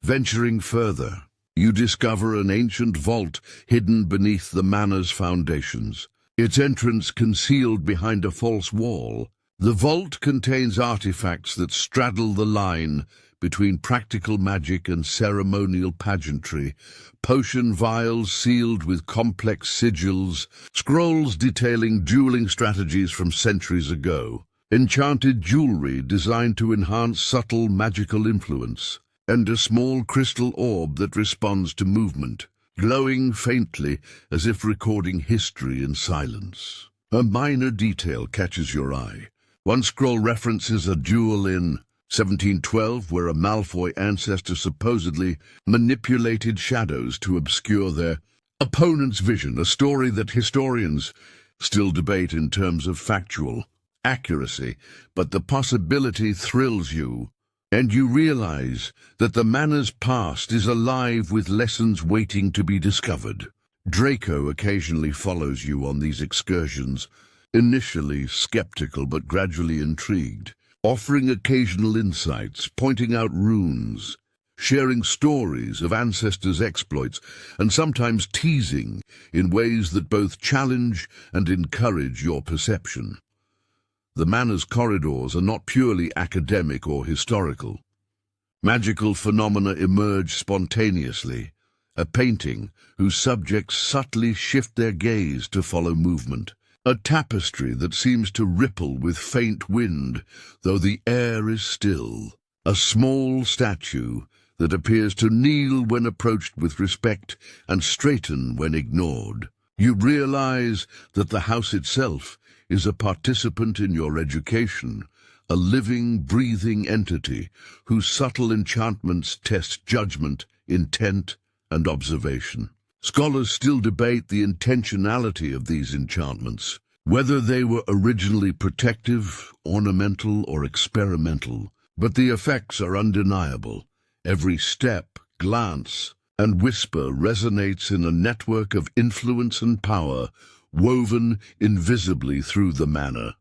Venturing further, you discover an ancient vault hidden beneath the manor's foundations, its entrance concealed behind a false wall. The vault contains artifacts that straddle the line between practical magic and ceremonial pageantry, potion vials sealed with complex sigils, scrolls detailing dueling strategies from centuries ago, enchanted jewelry designed to enhance subtle magical influence, and a small crystal orb that responds to movement, glowing faintly as if recording history in silence. A minor detail catches your eye. One scroll references a duel in 1712 where a Malfoy ancestor supposedly manipulated shadows to obscure their opponent's vision, a story that historians still debate in terms of factual accuracy, but the possibility thrills you, and you realize that the manor's past is alive with lessons waiting to be discovered. Draco occasionally follows you on these excursions, initially skeptical but gradually intrigued, offering occasional insights, pointing out runes, sharing stories of ancestors' exploits, and sometimes teasing in ways that both challenge and encourage your perception. The manor's corridors are not purely academic or historical. Magical phenomena emerge spontaneously, a painting whose subjects subtly shift their gaze to follow movement, a tapestry that seems to ripple with faint wind, though the air is still, a small statue that appears to kneel when approached with respect and straighten when ignored. You realize that the house itself is a participant in your education, a living, breathing entity whose subtle enchantments test judgment, intent, and observation. Scholars still debate the intentionality of these enchantments, whether they were originally protective, ornamental, or experimental, but the effects are undeniable. Every step glance and whisper resonates in a network of influence and power woven invisibly through the manor.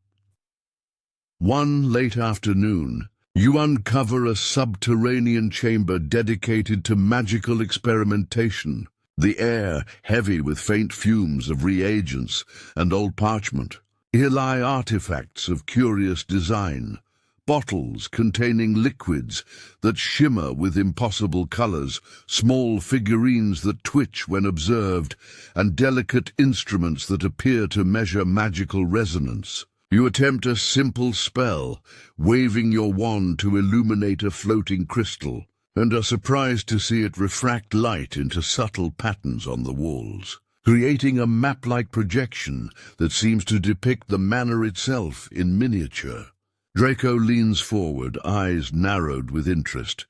One late afternoon, you uncover a subterranean chamber dedicated to magical experimentation, the air heavy with faint fumes of reagents and old parchment. Here lie artifacts of curious design, bottles containing liquids that shimmer with impossible colors, small figurines that twitch when observed, and delicate instruments that appear to measure magical resonance. You attempt a simple spell, waving your wand to illuminate a floating crystal, and are surprised to see it refract light into subtle patterns on the walls, creating a map-like projection that seems to depict the manor itself in miniature. Draco leans forward, eyes narrowed with interest,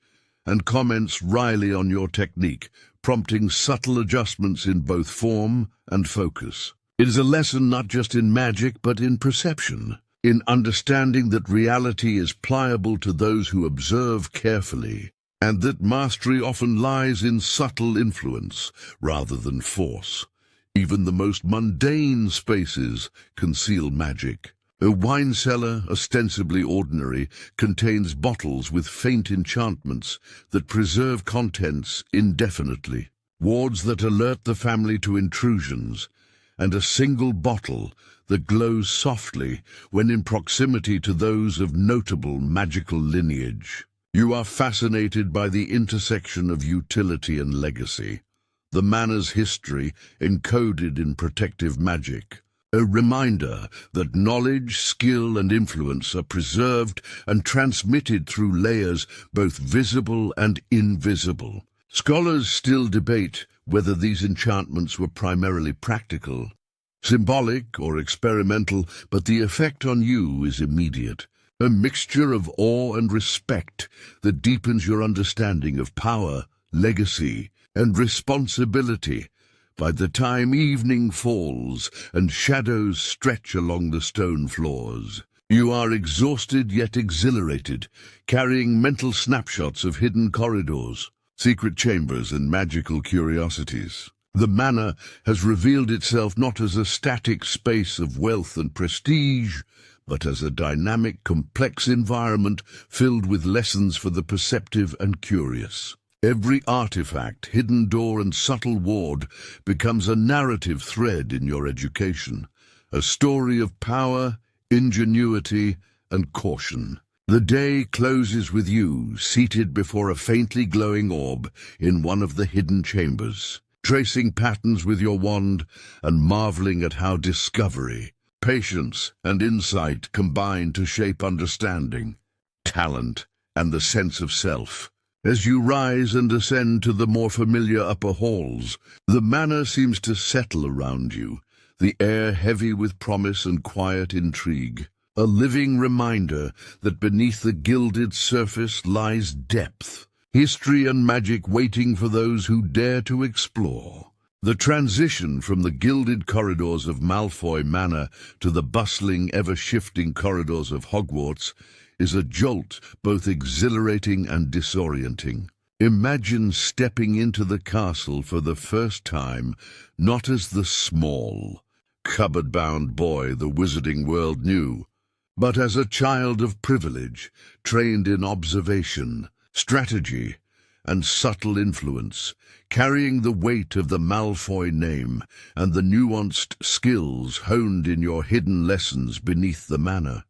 and comments wryly on your technique, prompting subtle adjustments in both form and focus. It is a lesson not just in magic, but in perception, in understanding that reality is pliable to those who observe carefully, and that mastery often lies in subtle influence rather than force. Even the most mundane spaces conceal magic. A wine cellar, ostensibly ordinary, contains bottles with faint enchantments that preserve contents indefinitely, wards that alert the family to intrusions, and a single bottle that glows softly when in proximity to those of notable magical lineage. You are fascinated by the intersection of utility and legacy, the manor's history encoded in protective magic. A reminder that knowledge, skill, and influence are preserved and transmitted through layers both visible and invisible. Scholars still debate whether these enchantments were primarily practical, symbolic, or experimental, but the effect on you is immediate. A mixture of awe and respect that deepens your understanding of power, legacy, and responsibility. By the time evening falls and shadows stretch along the stone floors, you are exhausted yet exhilarated, carrying mental snapshots of hidden corridors, secret chambers, and magical curiosities. The manor has revealed itself not as a static space of wealth and prestige, but as a dynamic, complex environment filled with lessons for the perceptive and curious. Every artifact, hidden door, and subtle ward becomes a narrative thread in your education, a story of power, ingenuity, and caution. The day closes with you, seated before a faintly glowing orb in one of the hidden chambers, tracing patterns with your wand and marveling at how discovery, patience, and insight combine to shape understanding, talent, and the sense of self. As you rise and ascend to the more familiar upper halls, the manor seems to settle around you, the air heavy with promise and quiet intrigue, a living reminder that beneath the gilded surface lies depth, history and magic waiting for those who dare to explore. The transition from the gilded corridors of Malfoy Manor to the bustling, ever-shifting corridors of Hogwarts is a jolt both exhilarating and disorienting. Imagine stepping into the castle for the first time, not as the small, cupboard-bound boy the wizarding world knew, but as a child of privilege, trained in observation, strategy, and subtle influence, carrying the weight of the Malfoy name and the nuanced skills honed in your hidden lessons beneath the manor.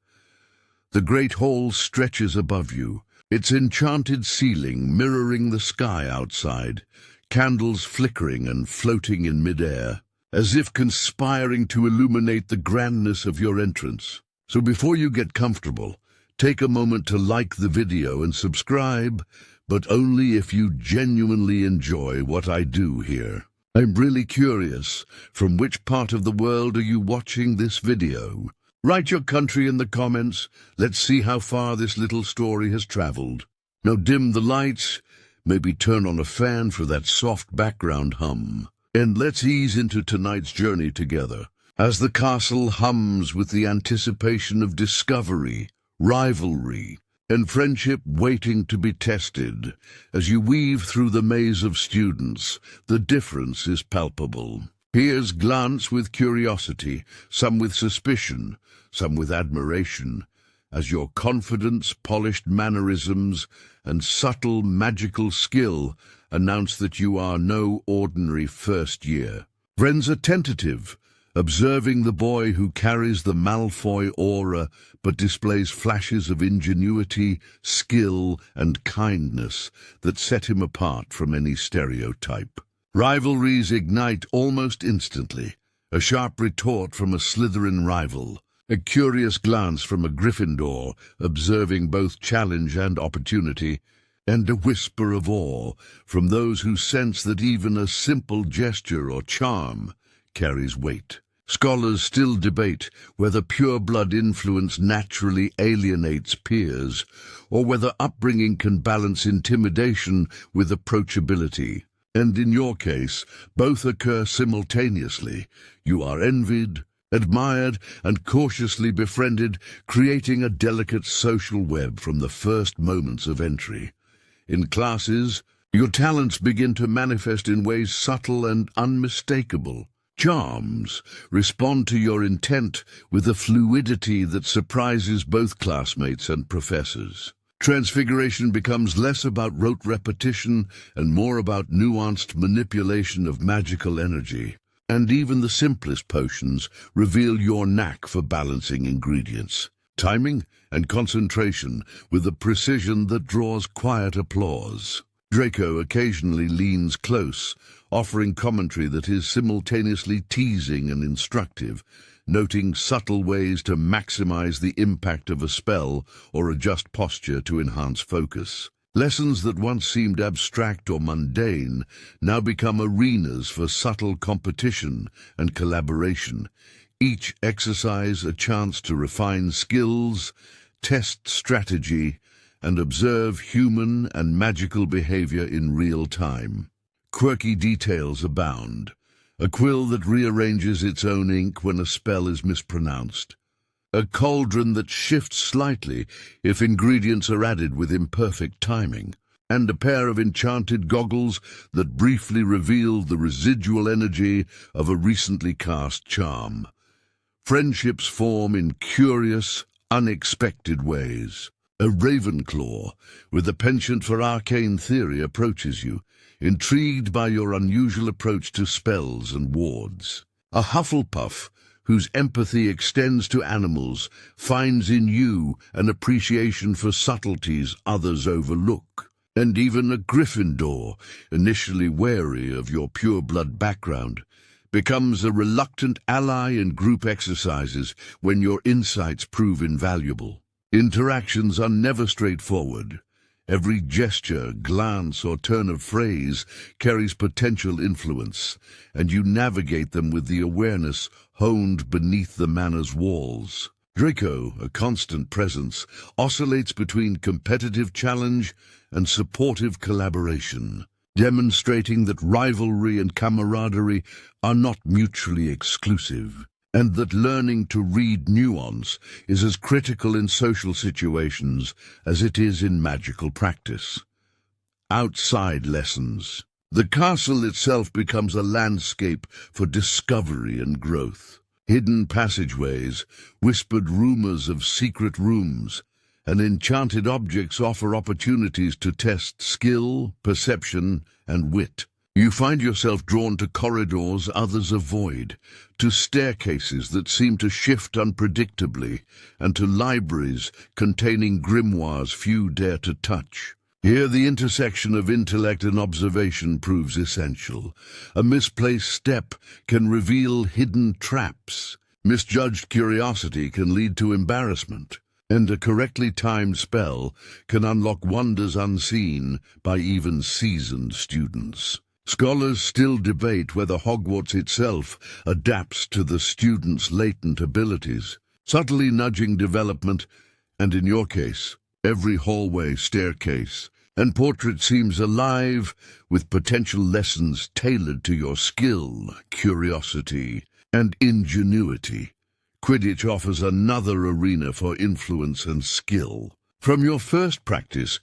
The great hall stretches above you, its enchanted ceiling mirroring the sky outside, candles flickering and floating in midair, as if conspiring to illuminate the grandness of your entrance. So before you get comfortable, take a moment to like the video and subscribe, but only if you genuinely enjoy what I do here. I'm really curious, from which part of the world are you watching this video? Write your country in the comments. Let's see how far this little story has traveled. Now dim the lights, maybe turn on a fan for that soft background hum. And let's ease into tonight's journey together, as the castle hums with the anticipation of discovery, rivalry, and friendship waiting to be tested. As you weave through the maze of students, the difference is palpable. Peers glance with curiosity, some with suspicion, some with admiration, as your confidence, polished mannerisms, and subtle magical skill announce that you are no ordinary first year. Friends are tentative, observing the boy who carries the Malfoy aura but displays flashes of ingenuity, skill, and kindness that set him apart from any stereotype. Rivalries ignite almost instantly. A sharp retort from a Slytherin rival, a curious glance from a Gryffindor observing both challenge and opportunity, and a whisper of awe from those who sense that even a simple gesture or charm carries weight. Scholars still debate whether pureblood influence naturally alienates peers, or whether upbringing can balance intimidation with approachability. And in your case, both occur simultaneously. You are envied, admired, and cautiously befriended, creating a delicate social web from the first moments of entry. In classes, your talents begin to manifest in ways subtle and unmistakable. Charms respond to your intent with a fluidity that surprises both classmates and professors. Transfiguration becomes less about rote repetition and more about nuanced manipulation of magical energy. And even the simplest potions reveal your knack for balancing ingredients, timing and concentration with a precision that draws quiet applause. Draco occasionally leans close, offering commentary that is simultaneously teasing and instructive, noting subtle ways to maximize the impact of a spell or adjust posture to enhance focus. Lessons that once seemed abstract or mundane now become arenas for subtle competition and collaboration, each exercise a chance to refine skills, test strategy, and observe human and magical behavior in real time. Quirky details abound. A quill that rearranges its own ink when a spell is mispronounced. A cauldron that shifts slightly if ingredients are added with imperfect timing. And a pair of enchanted goggles that briefly reveal the residual energy of a recently cast charm. Friendships form in curious, unexpected ways. A Ravenclaw with a penchant for arcane theory approaches you, intrigued by your unusual approach to spells and wards. A Hufflepuff, whose empathy extends to animals, finds in you an appreciation for subtleties others overlook. And even a Gryffindor, initially wary of your pureblood background, becomes a reluctant ally in group exercises when your insights prove invaluable. Interactions are never straightforward. Every gesture, glance, or turn of phrase carries potential influence, and you navigate them with the awareness honed beneath the manor's walls. Draco, a constant presence, oscillates between competitive challenge and supportive collaboration, demonstrating that rivalry and camaraderie are not mutually exclusive, and that learning to read nuance is as critical in social situations as it is in magical practice. Outside lessons. The castle itself becomes a landscape for discovery and growth. Hidden passageways, whispered rumors of secret rooms, and enchanted objects offer opportunities to test skill, perception, and wit. You find yourself drawn to corridors others avoid, to staircases that seem to shift unpredictably, and to libraries containing grimoires few dare to touch. Here the intersection of intellect and observation proves essential. A misplaced step can reveal hidden traps. Misjudged curiosity can lead to embarrassment, and a correctly timed spell can unlock wonders unseen by even seasoned students. Scholars still debate whether Hogwarts itself adapts to the students' latent abilities, subtly nudging development, and in your case, every hallway, staircase, and portrait seems alive with potential lessons tailored to your skill, curiosity, and ingenuity. Quidditch offers another arena for influence and skill. From your first practice,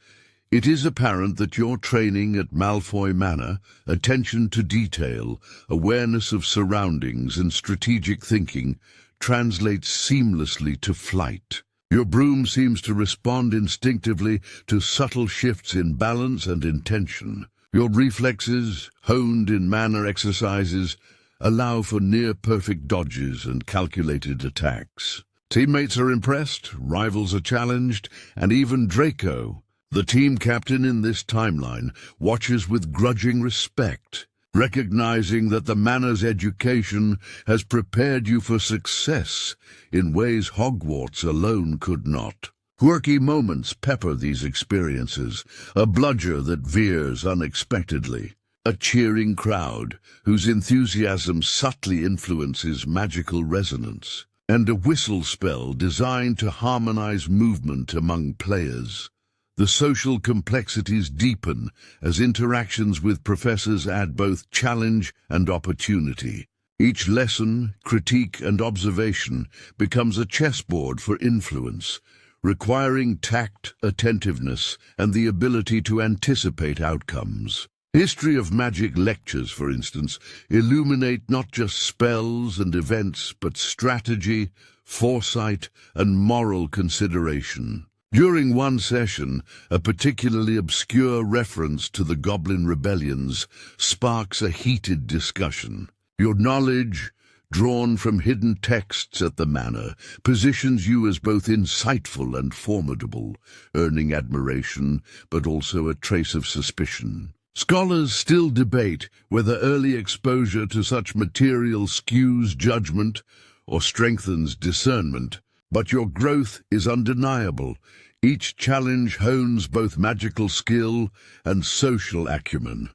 it is apparent that your training at Malfoy Manor, attention to detail, awareness of surroundings, and strategic thinking translates seamlessly to flight. Your broom seems to respond instinctively to subtle shifts in balance and intention. Your reflexes, honed in manner exercises, allow for near-perfect dodges and calculated attacks. Teammates are impressed, rivals are challenged, and even Draco, the team captain in this timeline, watches with grudging respect, recognizing that the Manor's education has prepared you for success in ways Hogwarts alone could not. Quirky moments pepper these experiences, a bludger that veers unexpectedly, a cheering crowd whose enthusiasm subtly influences magical resonance, and a whistle spell designed to harmonize movement among players. The social complexities deepen as interactions with professors add both challenge and opportunity. Each lesson, critique, and observation becomes a chessboard for influence, requiring tact, attentiveness, and the ability to anticipate outcomes. History of magic lectures, for instance, illuminate not just spells and events, but strategy, foresight, and moral consideration. During one session, a particularly obscure reference to the Goblin rebellions sparks a heated discussion. Your knowledge, drawn from hidden texts at the Manor, positions you as both insightful and formidable, earning admiration, but also a trace of suspicion. Scholars still debate whether early exposure to such material skews judgment or strengthens discernment, but your growth is undeniable. Each challenge hones both magical skill and social acumen.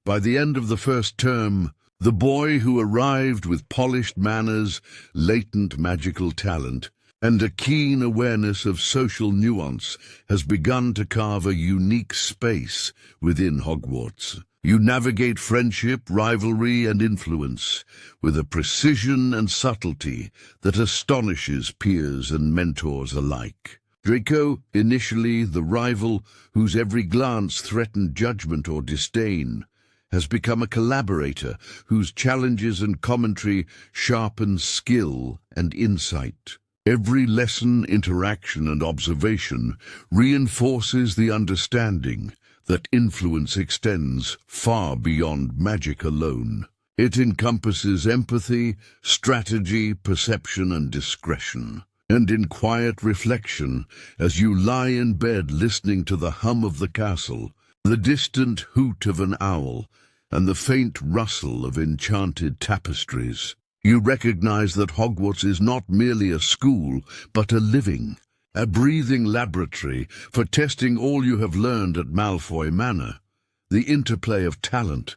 By the end of the first term, the boy who arrived with polished manners, latent magical talent, and a keen awareness of social nuance has begun to carve a unique space within Hogwarts. You navigate friendship, rivalry, and influence with a precision and subtlety that astonishes peers and mentors alike. Draco, initially the rival whose every glance threatened judgment or disdain, has become a collaborator whose challenges and commentary sharpen skill and insight. Every lesson, interaction, and observation reinforces the understanding that influence extends far beyond magic alone. It encompasses empathy, strategy, perception, and discretion. And in quiet reflection, as you lie in bed listening to the hum of the castle, the distant hoot of an owl, and the faint rustle of enchanted tapestries, you recognize that Hogwarts is not merely a school, but a living, a breathing laboratory for testing all you have learned at Malfoy Manor. The interplay of talent,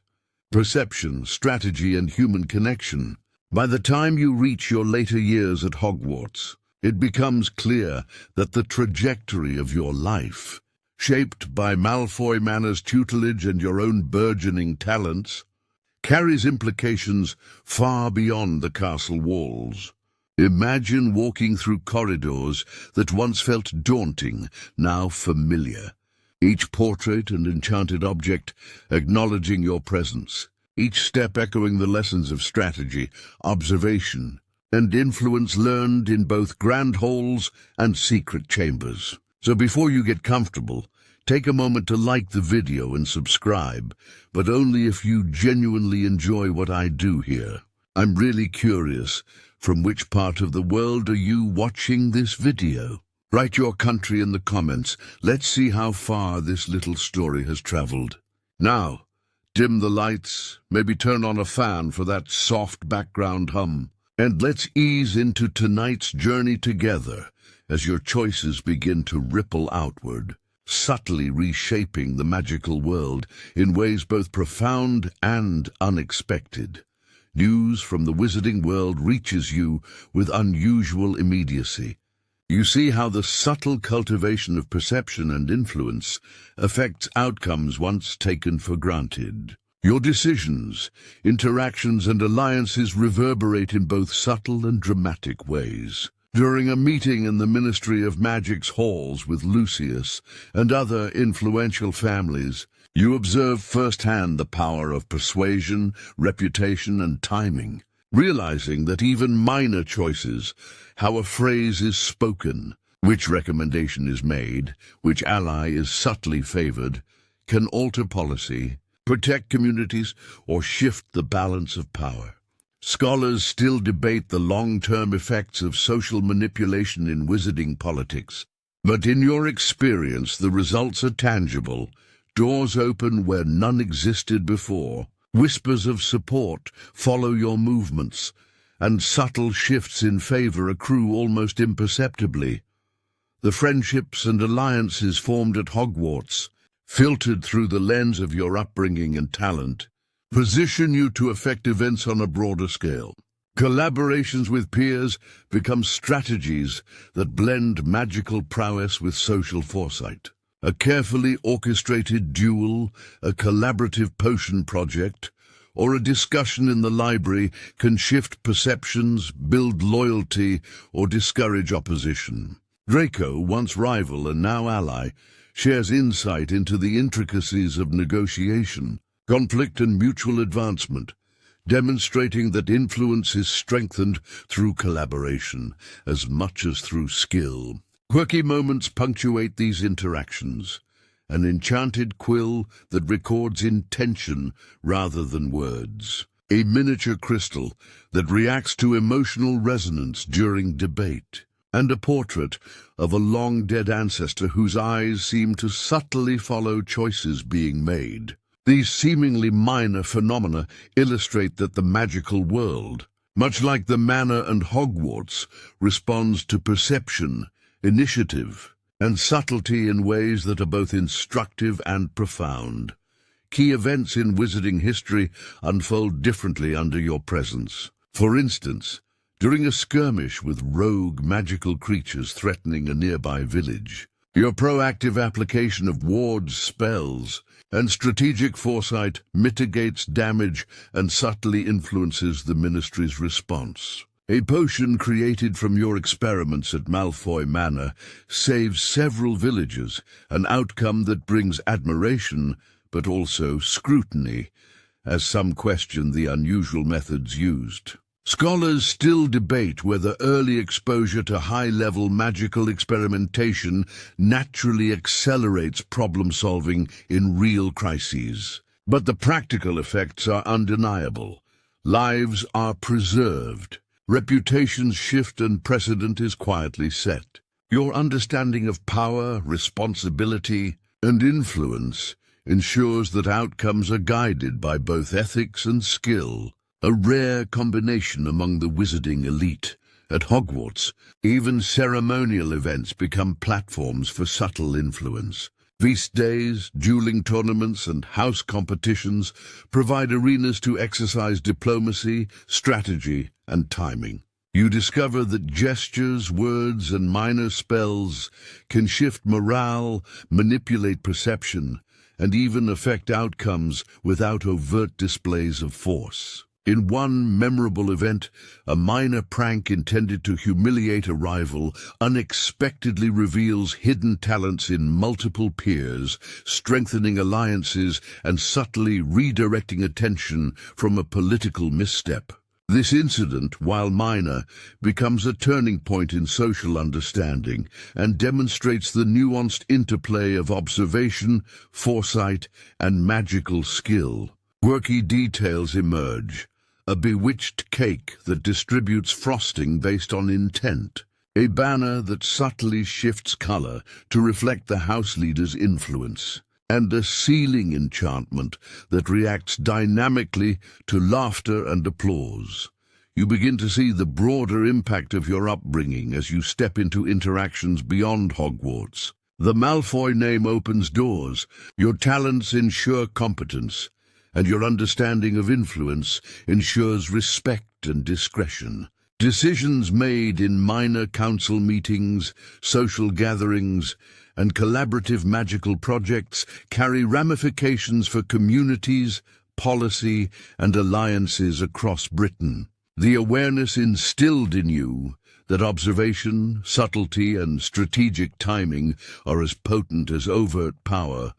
perception, strategy, and human connection. By the time you reach your later years at Hogwarts, it becomes clear that the trajectory of your life, shaped by Malfoy Manor's tutelage and your own burgeoning talents, carries implications far beyond the castle walls. Imagine walking through corridors that once felt daunting, now familiar. Each portrait and enchanted object acknowledging your presence, each step echoing the lessons of strategy, observation, and influence learned in both grand halls and secret chambers. So before you get comfortable, take a moment to like the video and subscribe, but only if you genuinely enjoy what I do here. I'm really curious, from which part of the world are you watching this video? Write your country in the comments. Let's see how far this little story has traveled. Now, dim the lights, maybe turn on a fan for that soft background hum, and let's ease into tonight's journey together as your choices begin to ripple outward, subtly reshaping the magical world in ways both profound and unexpected. News from the wizarding world reaches you with unusual immediacy. You see how the subtle cultivation of perception and influence affects outcomes once taken for granted. Your decisions, interactions, and alliances reverberate in both subtle and dramatic ways. During a meeting in the Ministry of Magic's halls with Lucius and other influential families, you observe firsthand the power of persuasion, reputation, and timing, realizing that even minor choices, how a phrase is spoken, which recommendation is made, which ally is subtly favored, can alter policy, protect communities, or shift the balance of power. Scholars still debate the long-term effects of social manipulation in wizarding politics, but in your experience the results are tangible. Doors open where none existed before, whispers of support follow your movements, and subtle shifts in favor accrue almost imperceptibly. The friendships and alliances formed at Hogwarts, filtered through the lens of your upbringing and talent, position you to affect events on a broader scale. Collaborations with peers become strategies that blend magical prowess with social foresight. A carefully orchestrated duel, a collaborative potion project, or a discussion in the library can shift perceptions, build loyalty, or discourage opposition. Draco, once rival and now ally, shares insight into the intricacies of negotiation, conflict, and mutual advancement, demonstrating that influence is strengthened through collaboration as much as through skill. Quirky moments punctuate these interactions, an enchanted quill that records intention rather than words, a miniature crystal that reacts to emotional resonance during debate, and a portrait of a long-dead ancestor whose eyes seem to subtly follow choices being made. These seemingly minor phenomena illustrate that the magical world, much like the Manor and Hogwarts, responds to perception, initiative, and subtlety in ways that are both instructive and profound. Key events in wizarding history unfold differently under your presence. For instance, during a skirmish with rogue magical creatures threatening a nearby village, your proactive application of wards, spells, and strategic foresight mitigates damage and subtly influences the Ministry's response. A potion created from your experiments at Malfoy Manor saves several villagers, an outcome that brings admiration but also scrutiny, as some question the unusual methods used. Scholars still debate whether early exposure to high-level magical experimentation naturally accelerates problem-solving in real crises. But the practical effects are undeniable. Lives are preserved. Reputations shift and precedent is quietly set. Your understanding of power, responsibility, and influence ensures that outcomes are guided by both ethics and skill, a rare combination among the wizarding elite. At Hogwarts, even ceremonial events become platforms for subtle influence. Feast days, dueling tournaments, and house competitions provide arenas to exercise diplomacy, strategy, and timing. You discover that gestures, words, and minor spells can shift morale, manipulate perception, and even affect outcomes without overt displays of force. In one memorable event, a minor prank intended to humiliate a rival unexpectedly reveals hidden talents in multiple peers, strengthening alliances and subtly redirecting attention from a political misstep. This incident, while minor, becomes a turning point in social understanding and demonstrates the nuanced interplay of observation, foresight, and magical skill. Quirky details emerge. A bewitched cake that distributes frosting based on intent. A banner that subtly shifts color to reflect the house leader's influence. And a ceiling enchantment that reacts dynamically to laughter and applause. You begin to see the broader impact of your upbringing as you step into interactions beyond Hogwarts. The Malfoy name opens doors, your talents ensure competence, and your understanding of influence ensures respect and discretion. Decisions made in minor council meetings, social gatherings, and collaborative magical projects carry ramifications for communities, policy, and alliances across Britain. The awareness instilled in you that observation, subtlety, and strategic timing are as potent as overt power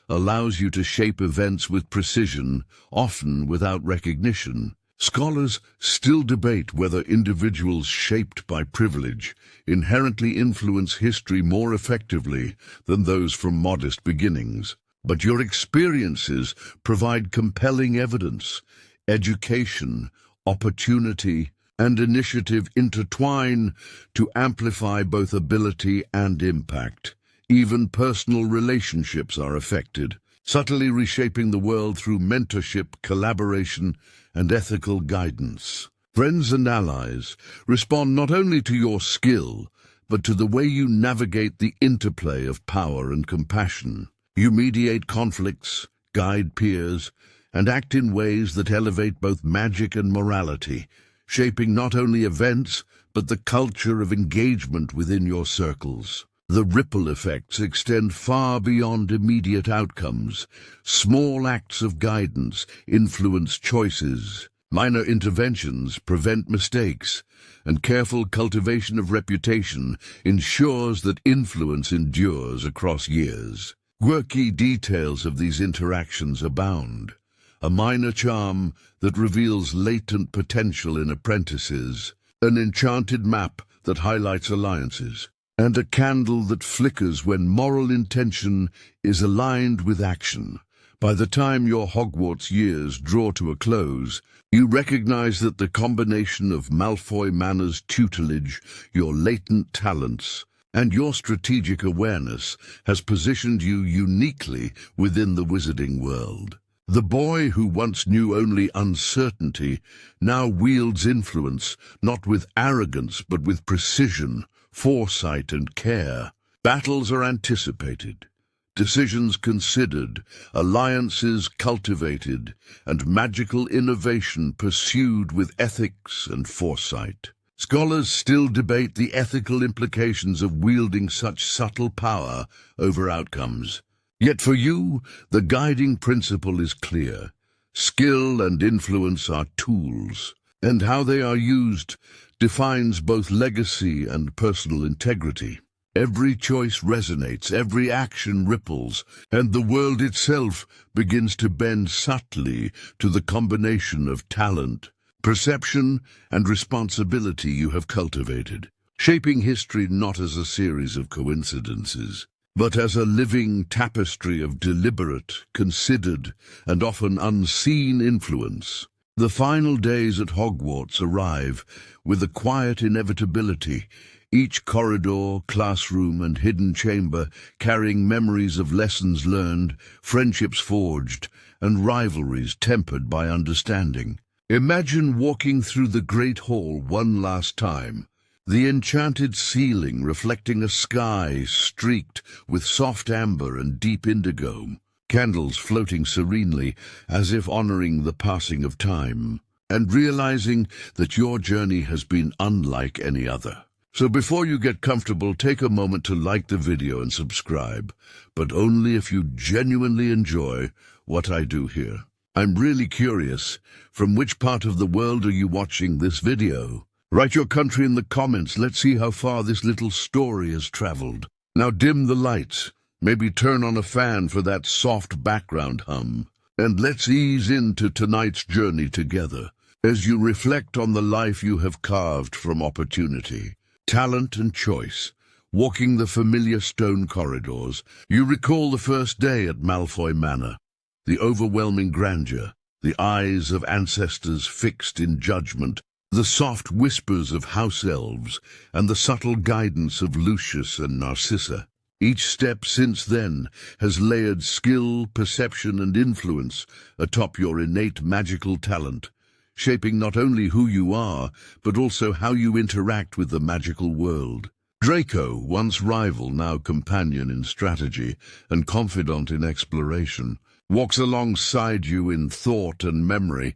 allows you to shape events with precision, often without recognition. Scholars still debate whether individuals shaped by privilege inherently influence history more effectively than those from modest beginnings. But your experiences provide compelling evidence. Education, opportunity, and initiative intertwine to amplify both ability and impact. Even personal relationships are affected, subtly reshaping the world through mentorship, collaboration, and ethical guidance. Friends and allies respond not only to your skill, but to the way you navigate the interplay of power and compassion. You mediate conflicts, guide peers, and act in ways that elevate both magic and morality, shaping not only events, but the culture of engagement within your circles. The ripple effects extend far beyond immediate outcomes. Small acts of guidance influence choices. Minor interventions prevent mistakes, and careful cultivation of reputation ensures that influence endures across years. Quirky details of these interactions abound. A minor charm that reveals latent potential in apprentices, an enchanted map that highlights alliances, and a candle that flickers when moral intention is aligned with action. By the time your Hogwarts years draw to a close, you recognize that the combination of Malfoy Manor's tutelage, your latent talents, and your strategic awareness has positioned you uniquely within the wizarding world. The boy who once knew only uncertainty now wields influence, not with arrogance but with precision, foresight, and care. Battles are anticipated, decisions considered, alliances cultivated, and magical innovation pursued with ethics and foresight. Scholars still debate the ethical implications of wielding such subtle power over outcomes. Yet for you, the guiding principle is clear. Skill and influence are tools, and how they are used defines both legacy and personal integrity. Every choice resonates, every action ripples, and the world itself begins to bend subtly to the combination of talent, perception, and responsibility you have cultivated, shaping history not as a series of coincidences, but as a living tapestry of deliberate, considered, and often unseen influence. The final days at Hogwarts arrive with a quiet inevitability, each corridor, classroom, and hidden chamber carrying memories of lessons learned, friendships forged, and rivalries tempered by understanding. Imagine walking through the Great Hall one last time, the enchanted ceiling reflecting a sky streaked with soft amber and deep indigo, candles floating serenely as if honoring the passing of time, and realizing that your journey has been unlike any other. So before you get comfortable, take a moment to like the video and subscribe, but only if you genuinely enjoy what I do here. I'm really curious, from which part of the world are you watching this video? Write your country in the comments. Let's see how far this little story has traveled. Now dim the lights, maybe turn on a fan for that soft background hum, and let's ease into tonight's journey together as you reflect on the life you have carved from opportunity, talent, and choice. Walking the familiar stone corridors, you recall the first day at Malfoy Manor, the overwhelming grandeur, the eyes of ancestors fixed in judgment, the soft whispers of house elves, and the subtle guidance of Lucius and Narcissa. Each step since then has layered skill, perception, and influence atop your innate magical talent, shaping not only who you are, but also how you interact with the magical world. Draco, once rival, now companion in strategy and confidant in exploration, walks alongside you in thought and memory,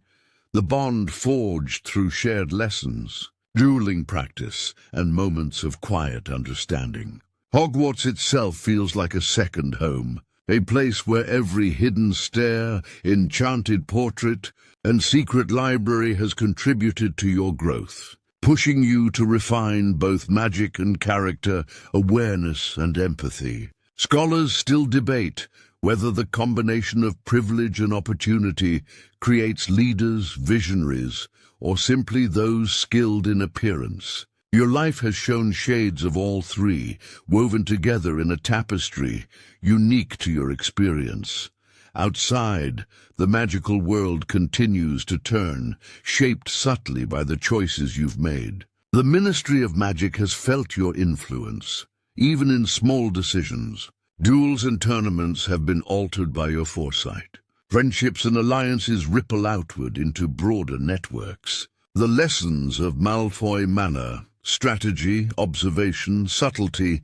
the bond forged through shared lessons, dueling practice, and moments of quiet understanding. Hogwarts itself feels like a second home, a place where every hidden stair, enchanted portrait, and secret library has contributed to your growth, pushing you to refine both magic and character, awareness and empathy. Scholars still debate whether the combination of privilege and opportunity creates leaders, visionaries, or simply those skilled in appearance. Your life has shown shades of all three, woven together in a tapestry unique to your experience. Outside, the magical world continues to turn, shaped subtly by the choices you've made. The Ministry of Magic has felt your influence, even in small decisions. Duels and tournaments have been altered by your foresight. Friendships and alliances ripple outward into broader networks. The lessons of Malfoy manner, strategy, observation, subtlety,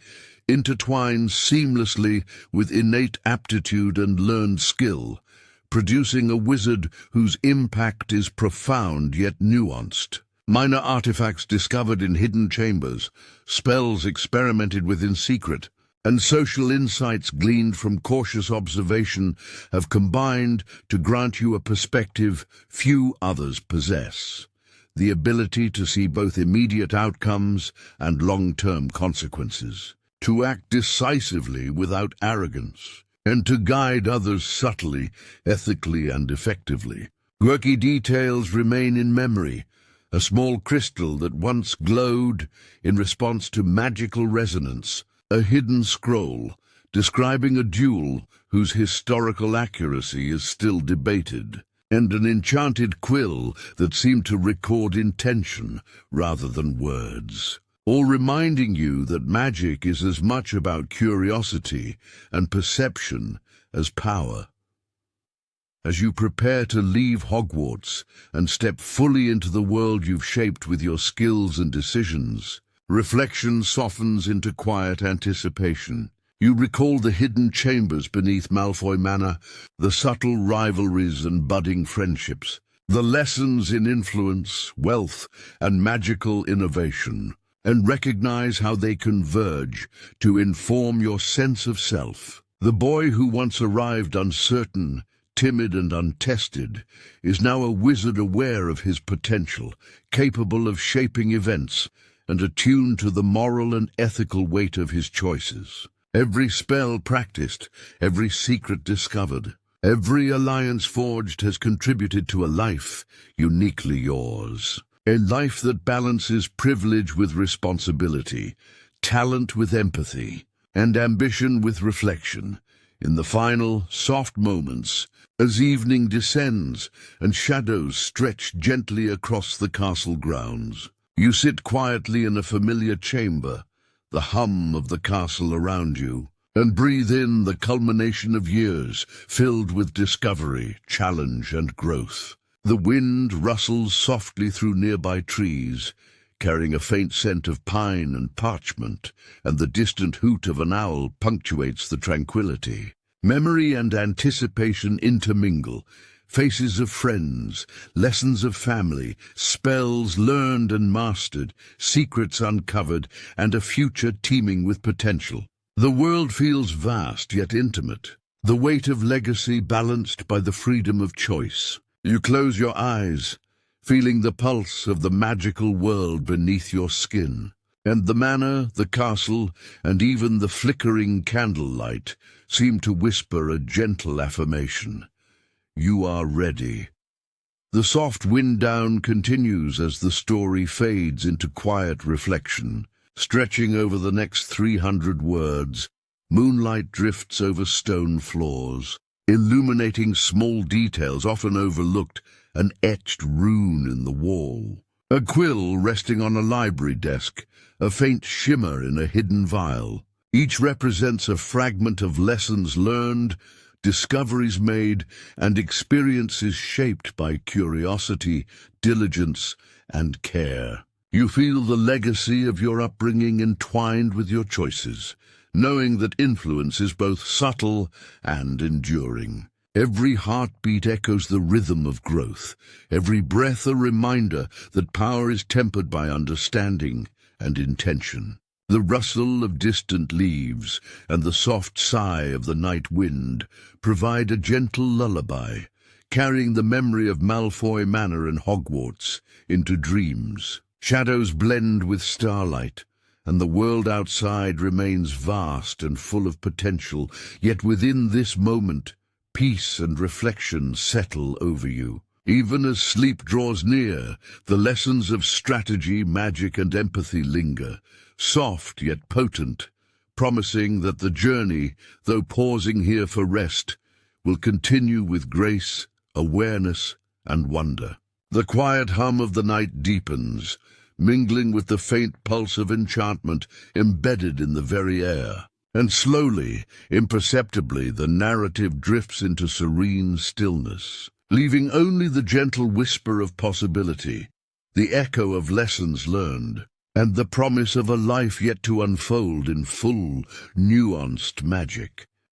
intertwine seamlessly with innate aptitude and learned skill, producing a wizard whose impact is profound yet nuanced. Minor artifacts discovered in hidden chambers, spells experimented with in secret, and social insights gleaned from cautious observation have combined to grant you a perspective few others possess: the ability to see both immediate outcomes and long-term consequences, to act decisively without arrogance, and to guide others subtly, ethically, and effectively. Quirky details remain in memory: a small crystal that once glowed in response to magical resonance, a hidden scroll describing a duel whose historical accuracy is still debated, and an enchanted quill that seemed to record intention rather than words, all reminding you that magic is as much about curiosity and perception as power. As you prepare to leave Hogwarts and step fully into the world you've shaped with your skills and decisions, reflection softens into quiet anticipation. You recall the hidden chambers beneath Malfoy Manor, the subtle rivalries and budding friendships, the lessons in influence, wealth, and magical innovation, and recognize how they converge to inform your sense of self. The boy who once arrived uncertain, timid and untested, is now a wizard aware of his potential, capable of shaping events, and attuned to the moral and ethical weight of his choices. Every spell practiced, every secret discovered, every alliance forged has contributed to a life uniquely yours. A life that balances privilege with responsibility, talent with empathy, and ambition with reflection. In the final, soft moments, as evening descends and shadows stretch gently across the castle grounds, you sit quietly in a familiar chamber, the hum of the castle around you, and breathe in the culmination of years filled with discovery, challenge, and growth. The wind rustles softly through nearby trees, carrying a faint scent of pine and parchment, and the distant hoot of an owl punctuates the tranquility. Memory and anticipation intermingle, faces of friends, lessons of family, spells learned and mastered, secrets uncovered, and a future teeming with potential. The world feels vast yet intimate, the weight of legacy balanced by the freedom of choice. You close your eyes, feeling the pulse of the magical world beneath your skin, and the manor, the castle, and even the flickering candlelight seem to whisper a gentle affirmation. You are ready. The soft wind down continues as the story fades into quiet reflection, stretching over the next 300 words. Moonlight drifts over stone floors, illuminating small details often overlooked, an etched rune in the wall, a quill resting on a library desk, a faint shimmer in a hidden vial. Each represents a fragment of lessons learned, discoveries made, and experiences shaped by curiosity, diligence, and care. You feel the legacy of your upbringing entwined with your choices, knowing that influence is both subtle and enduring. Every heartbeat echoes the rhythm of growth, every breath a reminder that power is tempered by understanding and intention. The rustle of distant leaves and the soft sigh of the night wind provide a gentle lullaby, carrying the memory of Malfoy Manor and Hogwarts into dreams. Shadows blend with starlight, and the world outside remains vast and full of potential, yet within this moment, peace and reflection settle over you. Even as sleep draws near, the lessons of strategy, magic, and empathy linger, soft yet potent, promising that the journey, though pausing here for rest, will continue with grace, awareness, and wonder. The quiet hum of the night deepens, mingling with the faint pulse of enchantment embedded in the very air. And slowly, imperceptibly, the narrative drifts into serene stillness, leaving only the gentle whisper of possibility, the echo of lessons learned, and the promise of a life yet to unfold in full, nuanced magic.